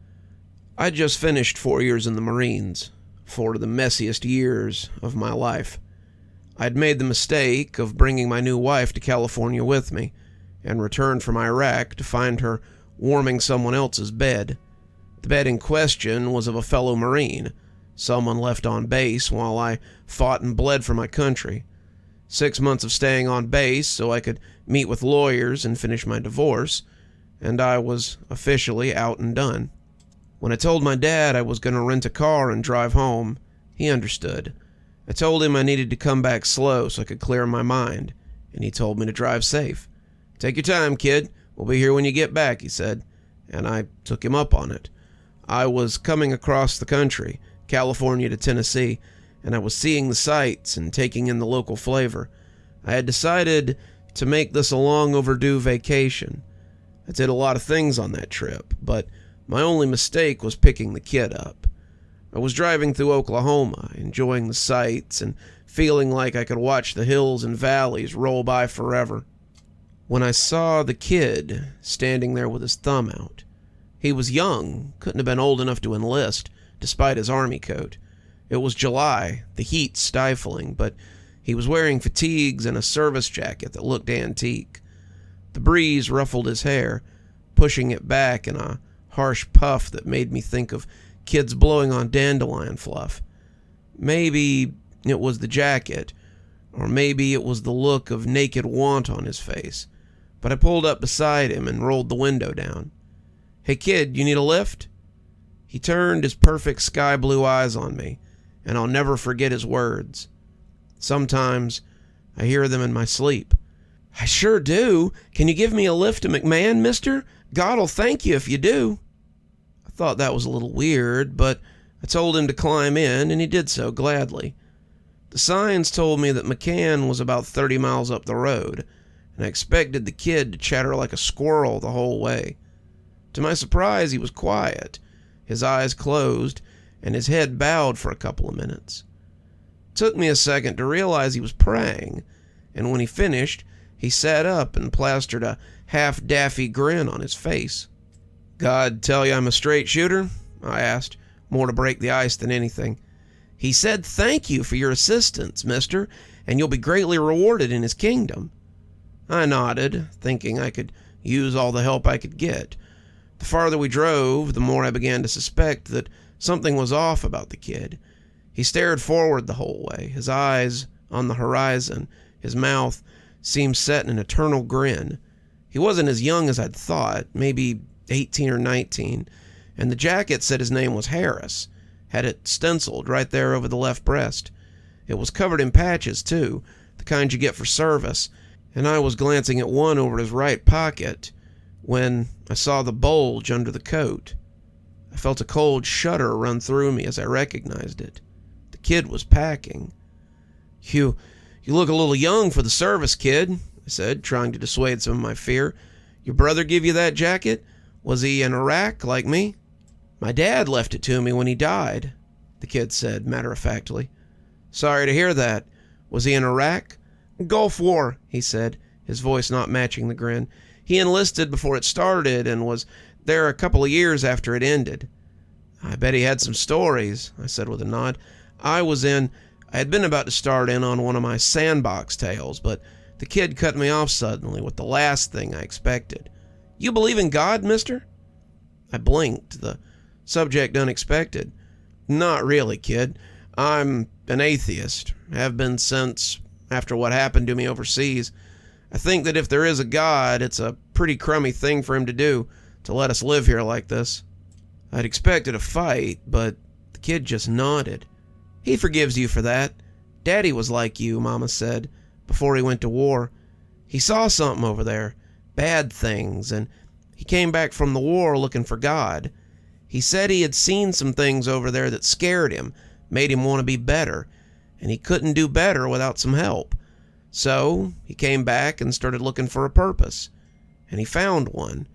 I'd just finished 4 years in the Marines, 4 of the messiest years of my life. I'd made the mistake of bringing my new wife to California with me, and returned from Iraq to find her warming someone else's bed. The bed in question was of a fellow Marine, someone left on base while I fought and bled for my country. 6 months of staying on base so I could meet with lawyers and finish my divorce, and I was officially out and done. When I told my dad I was going to rent a car and drive home, he understood. I told him I needed to come back slow so I could clear my mind, and he told me to drive safe. "Take your time, kid. We'll be here when you get back," he said, and I took him up on it. I was coming across the country, California to Tennessee, and I was seeing the sights and taking in the local flavor. I had decided to make this a long overdue vacation. I did a lot of things on that trip, but my only mistake was picking the kid up. I was driving through Oklahoma, enjoying the sights and feeling like I could watch the hills and valleys roll by forever, when I saw the kid standing there with his thumb out. He was young, couldn't have been old enough to enlist, despite his army coat. It was July, the heat stifling, but he was wearing fatigues and a service jacket that looked antique. The breeze ruffled his hair, pushing it back in a harsh puff that made me think of kids blowing on dandelion fluff. Maybe it was the jacket, or maybe it was the look of naked want on his face, but I pulled up beside him and rolled the window down. "Hey kid, you need a lift?" He turned his perfect sky blue eyes on me, and I'll never forget his words. Sometimes I hear them in my sleep. "I sure do. Can you give me a lift to McMahon, mister? God'll thank you if you do." I thought that was a little weird, but I told him to climb in, and he did so gladly. The signs told me that McCann was about 30 miles up the road, and I expected the kid to chatter like a squirrel the whole way. To my surprise, he was quiet, his eyes closed, and his head bowed for a couple of minutes. It took me a second to realize he was praying, and when he finished, he sat up and plastered a half-daffy grin on his face. "God tell you I'm a straight shooter?" I asked, more to break the ice than anything. "He said thank you for your assistance, mister, and you'll be greatly rewarded in his kingdom." I nodded, thinking I could use all the help I could get. The farther we drove, the more I began to suspect that something was off about the kid. He stared forward the whole way, his eyes on the horizon, his mouth seemed set in an eternal grin. He wasn't as young as I'd thought, maybe 18 or 19, and the jacket said his name was Harris, had it stenciled right there over the left breast. It was covered in patches, too, the kind you get for service, and I was glancing at one over his right pocket when I saw the bulge under the coat. I felt a cold shudder run through me as I recognized it. The kid was packing. You look a little young for the service, kid," I said, trying to dissuade some of my fear. "Your brother give you that jacket? Was he in Iraq like me?" "My dad left it to me when he died," the kid said matter-of-factly. "Sorry to hear that. Was he in Iraq?" "Gulf War," he said, his voice not matching the grin. "He enlisted before it started and was there a couple of years after it ended." "I bet he had some stories," I said with a nod. I had been about to start in on one of my sandbox tales, but the kid cut me off suddenly with the last thing I expected. "You believe in God, mister?" I blinked, the subject unexpected. "Not really, kid. I'm an atheist. Have been since after what happened to me overseas. I think that if there is a God, it's a pretty crummy thing for him to do, to let us live here like this." I'd expected a fight, but the kid just nodded. "He forgives you for that. Daddy was like you," Mama said, "before he went to war. He saw something over there, bad things, and he came back from the war looking for God. He said he had seen some things over there that scared him, made him want to be better, and he couldn't do better without some help. So he came back and started looking for a purpose, and he found one.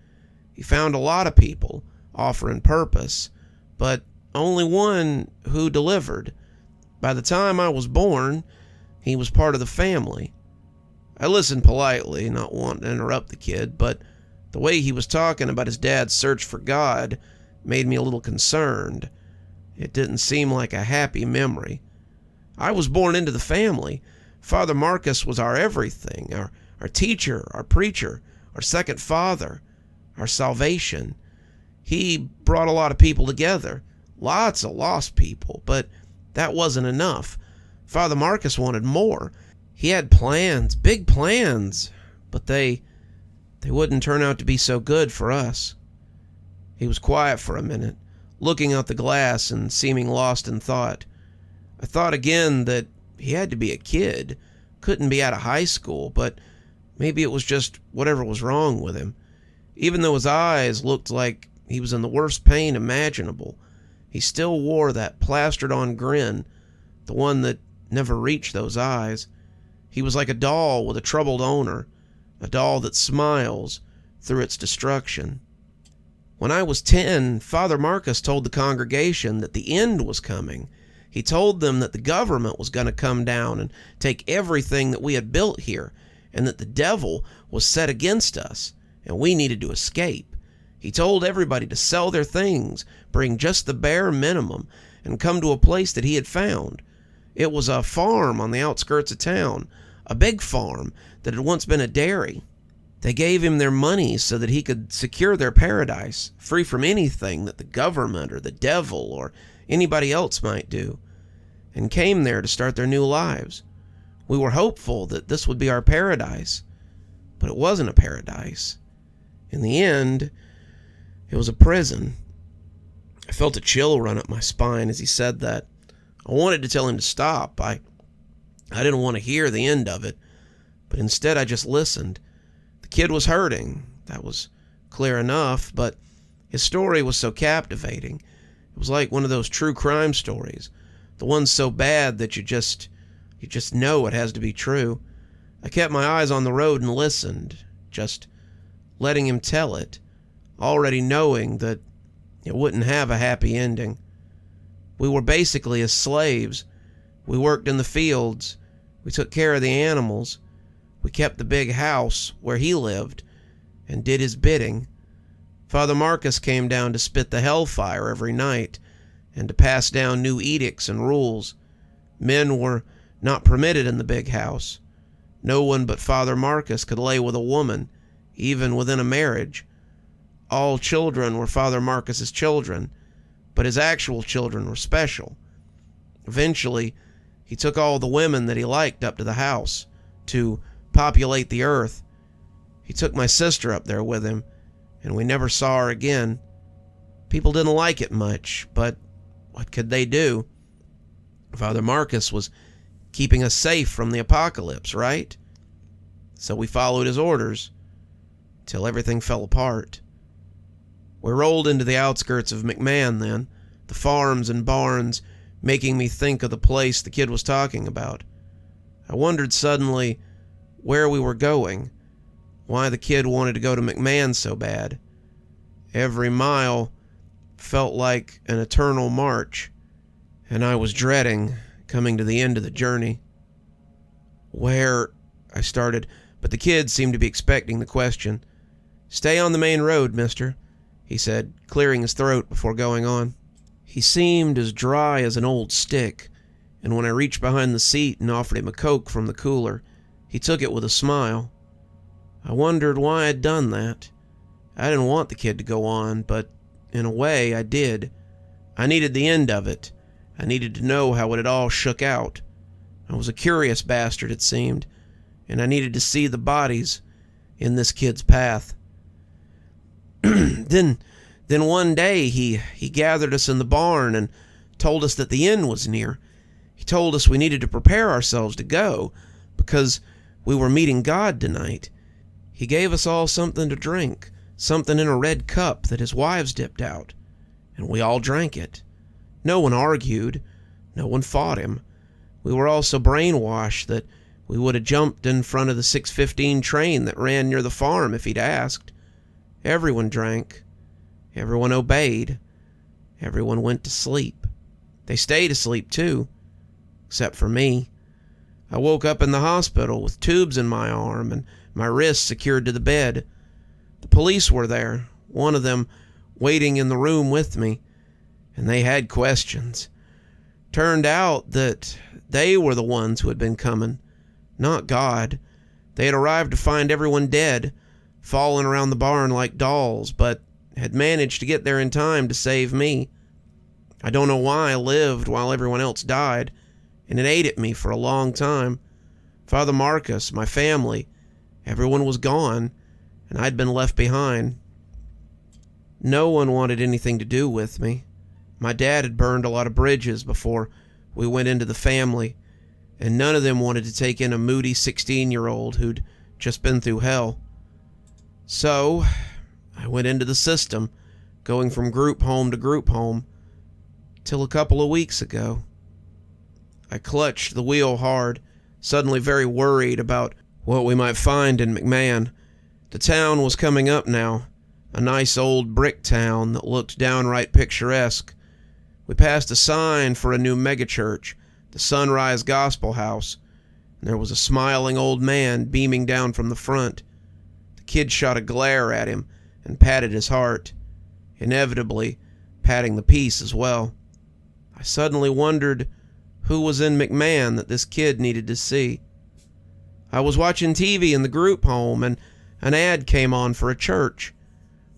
He found a lot of people offering purpose, but only one who delivered. By the time I was born, he was part of the family. I listened politely, not wanting to interrupt the kid, but the way he was talking about his dad's search for God made me a little concerned. It didn't seem like a happy memory. I was born into the family. Father Marcus was our everything, our teacher, our preacher, our second father, our salvation. He brought a lot of people together, lots of lost people, but that wasn't enough. Father Marcus wanted more. He had plans, big plans, but they wouldn't turn out to be so good for us. He was quiet for a minute, looking out the glass and seeming lost in thought. I thought again that he had to be a kid, couldn't be out of high school, but maybe it was just whatever was wrong with him. Even though his eyes looked like he was in the worst pain imaginable, he still wore that plastered-on grin, the one that never reached those eyes. He was like a doll with a troubled owner, a doll that smiles through its destruction. When I was 10, Father Marcus told the congregation that the end was coming. He told them that the government was going to come down and take everything that we had built here, and that the devil was set against us, and we needed to escape. He told everybody to sell their things, bring just the bare minimum, and come to a place that he had found. It was a farm on the outskirts of town, a big farm that had once been a dairy. They gave him their money so that he could secure their paradise, free from anything that the government or the devil or anybody else might do, and came there to start their new lives. We were hopeful that this would be our paradise, but it wasn't a paradise. In the end, it was a prison. I felt a chill run up my spine as he said that. I wanted to tell him to stop. I didn't want to hear the end of it, but instead I just listened. The kid was hurting. That was clear enough, but his story was so captivating. It was like one of those true crime stories, the ones so bad that you just know it has to be true. I kept my eyes on the road and listened, just letting him tell it, already knowing that it wouldn't have a happy ending. We were basically his slaves. We worked in the fields. We took care of the animals. We kept the big house where he lived and did his bidding. Father Marcus came down to spit the hellfire every night and to pass down new edicts and rules. Men were not permitted in the big house. No one but Father Marcus could lay with a woman, even within a marriage. All children were Father Marcus's children, but his actual children were special. Eventually, he took all the women that he liked up to the house to populate the earth. He took my sister up there with him, and we never saw her again. People didn't like it much, but what could they do? Father Marcus was keeping us safe from the apocalypse, right? So we followed his orders, till everything fell apart. We rolled into the outskirts of McMahon then, the farms and barns making me think of the place the kid was talking about. I wondered suddenly where we were going, why the kid wanted to go to McMahon so bad. Every mile felt like an eternal march, and I was dreading coming to the end of the journey. Where? I started, but the kid seemed to be expecting the question. Stay on the main road, mister, he said, clearing his throat before going on. He seemed as dry as an old stick, and when I reached behind the seat and offered him a Coke from the cooler, he took it with a smile. I wondered why I'd done that. I didn't want the kid to go on, but in a way I did. I needed the end of it. I needed to know how it had all shook out. I was a curious bastard, it seemed, and I needed to see the bodies in this kid's path. Then one day he gathered us in the barn and told us that the end was near. He told us we needed to prepare ourselves to go because we were meeting God tonight. He gave us all something to drink, something in a red cup that his wives dipped out, and we all drank it. No one argued. No one fought him. We were all so brainwashed that we would have jumped in front of the 6:15 train that ran near the farm if he'd asked. Everyone drank. Everyone obeyed. everyone went to sleep. They stayed asleep too, except for me. I woke up in the hospital with tubes in my arm and my wrists secured to the bed. The police were there, one of them waiting in the room with me, and they had questions. Turned out that they were the ones who had been coming, not God. They had arrived to find everyone dead, falling around the barn like dolls, but had managed to get there in time to save me. I don't know why I lived while everyone else died, and it ate at me for a long time. Father Marcus, my family, everyone was gone, and I'd been left behind. No one wanted anything to do with me. My dad had burned a lot of bridges before we went into the family, and none of them wanted to take in a moody 16-year-old who'd just been through hell. So, I went into the system, going from group home to group home, till a couple of weeks ago. I clutched the wheel hard, suddenly very worried about what we might find in McMahon. The town was coming up now, a nice old brick town that looked downright picturesque. We passed a sign for a new megachurch, the Sunrise Gospel House, and there was a smiling old man beaming down from the front. The kid shot a glare at him and patted his heart, inevitably patting the piece as well. I suddenly wondered who was in McMahon that this kid needed to see. I was watching TV in the group home, and an ad came on for a church.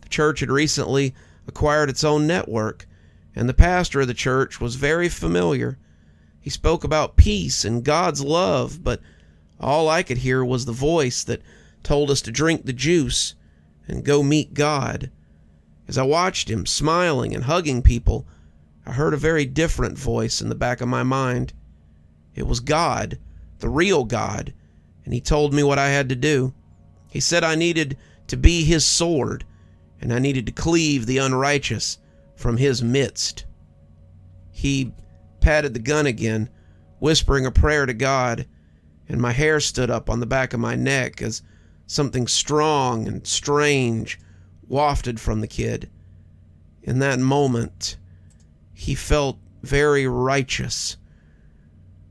The church had recently acquired its own network, and the pastor of the church was very familiar. He spoke about peace and God's love, but all I could hear was the voice that told us to drink the juice and go meet God. As I watched him smiling and hugging people, I heard a very different voice in the back of my mind. It was God, the real God, and he told me what I had to do. He said I needed to be his sword, and I needed to cleave the unrighteous from his midst. He patted the gun again, whispering a prayer to God, and my hair stood up on the back of my neck as something strong and strange wafted from the kid. In that moment, he felt very righteous.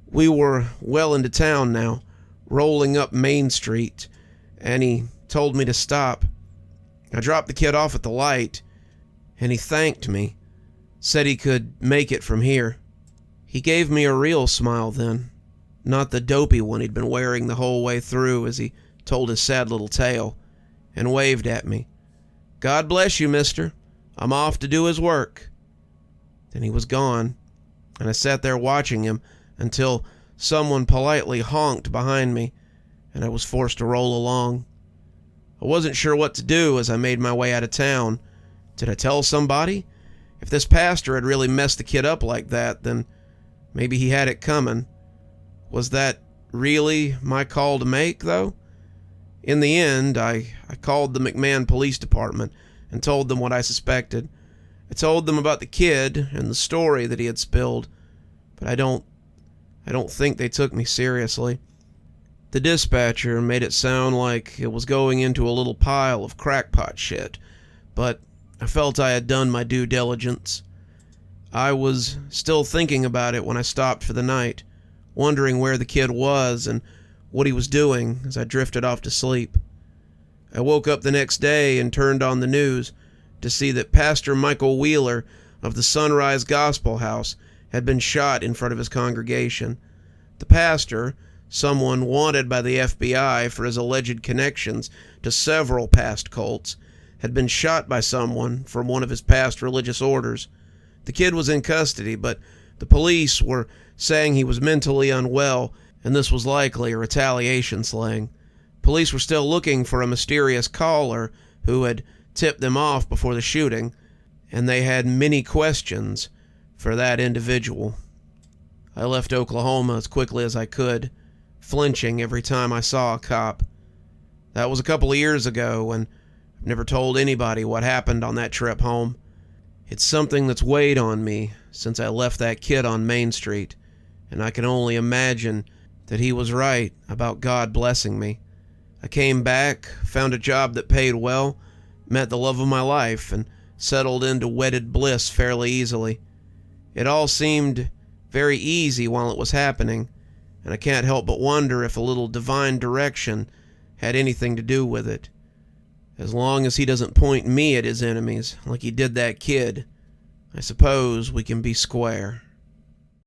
We were well into town now, rolling up Main Street, and he told me to stop. I dropped the kid off at the light, and he thanked me, said he could make it from here. He gave me a real smile then, not the dopey one he'd been wearing the whole way through as he told his sad little tale, and waved at me. God bless you, mister. I'm off to do his work. Then he was gone, and I sat there watching him until someone politely honked behind me, and I was forced to roll along. I wasn't sure what to do as I made my way out of town. Did I tell somebody? If this pastor had really messed the kid up like that, then maybe he had it coming. Was that really my call to make, though? In the end, I called the McMahon Police Department and told them what I suspected. I told them about the kid and the story that he had spilled, but I don't think they took me seriously. The dispatcher made it sound like it was going into a little pile of crackpot shit, but I felt I had done my due diligence. I was still thinking about it when I stopped for the night, wondering where the kid was and what he was doing as I drifted off to sleep. I woke up the next day and turned on the news to see that Pastor Michael Wheeler of the Sunrise Gospel House had been shot in front of his congregation. The pastor, someone wanted by the FBI for his alleged connections to several past cults, had been shot by someone from one of his past religious orders. The kid was in custody, but the police were saying he was mentally unwell, and this was likely a retaliation slang. Police were still looking for a mysterious caller who had tipped them off before the shooting, and they had many questions for that individual. I left Oklahoma as quickly as I could, flinching every time I saw a cop. That was a couple of years ago, and I've never told anybody what happened on that trip home. It's something that's weighed on me since I left that kid on Main Street, and I can only imagine that he was right about God blessing me. I came back, found a job that paid well, met the love of my life, and settled into wedded bliss fairly easily. It all seemed very easy while it was happening, and I can't help but wonder if a little divine direction had anything to do with it. As long as he doesn't point me at his enemies like he did that kid, I suppose we can be square.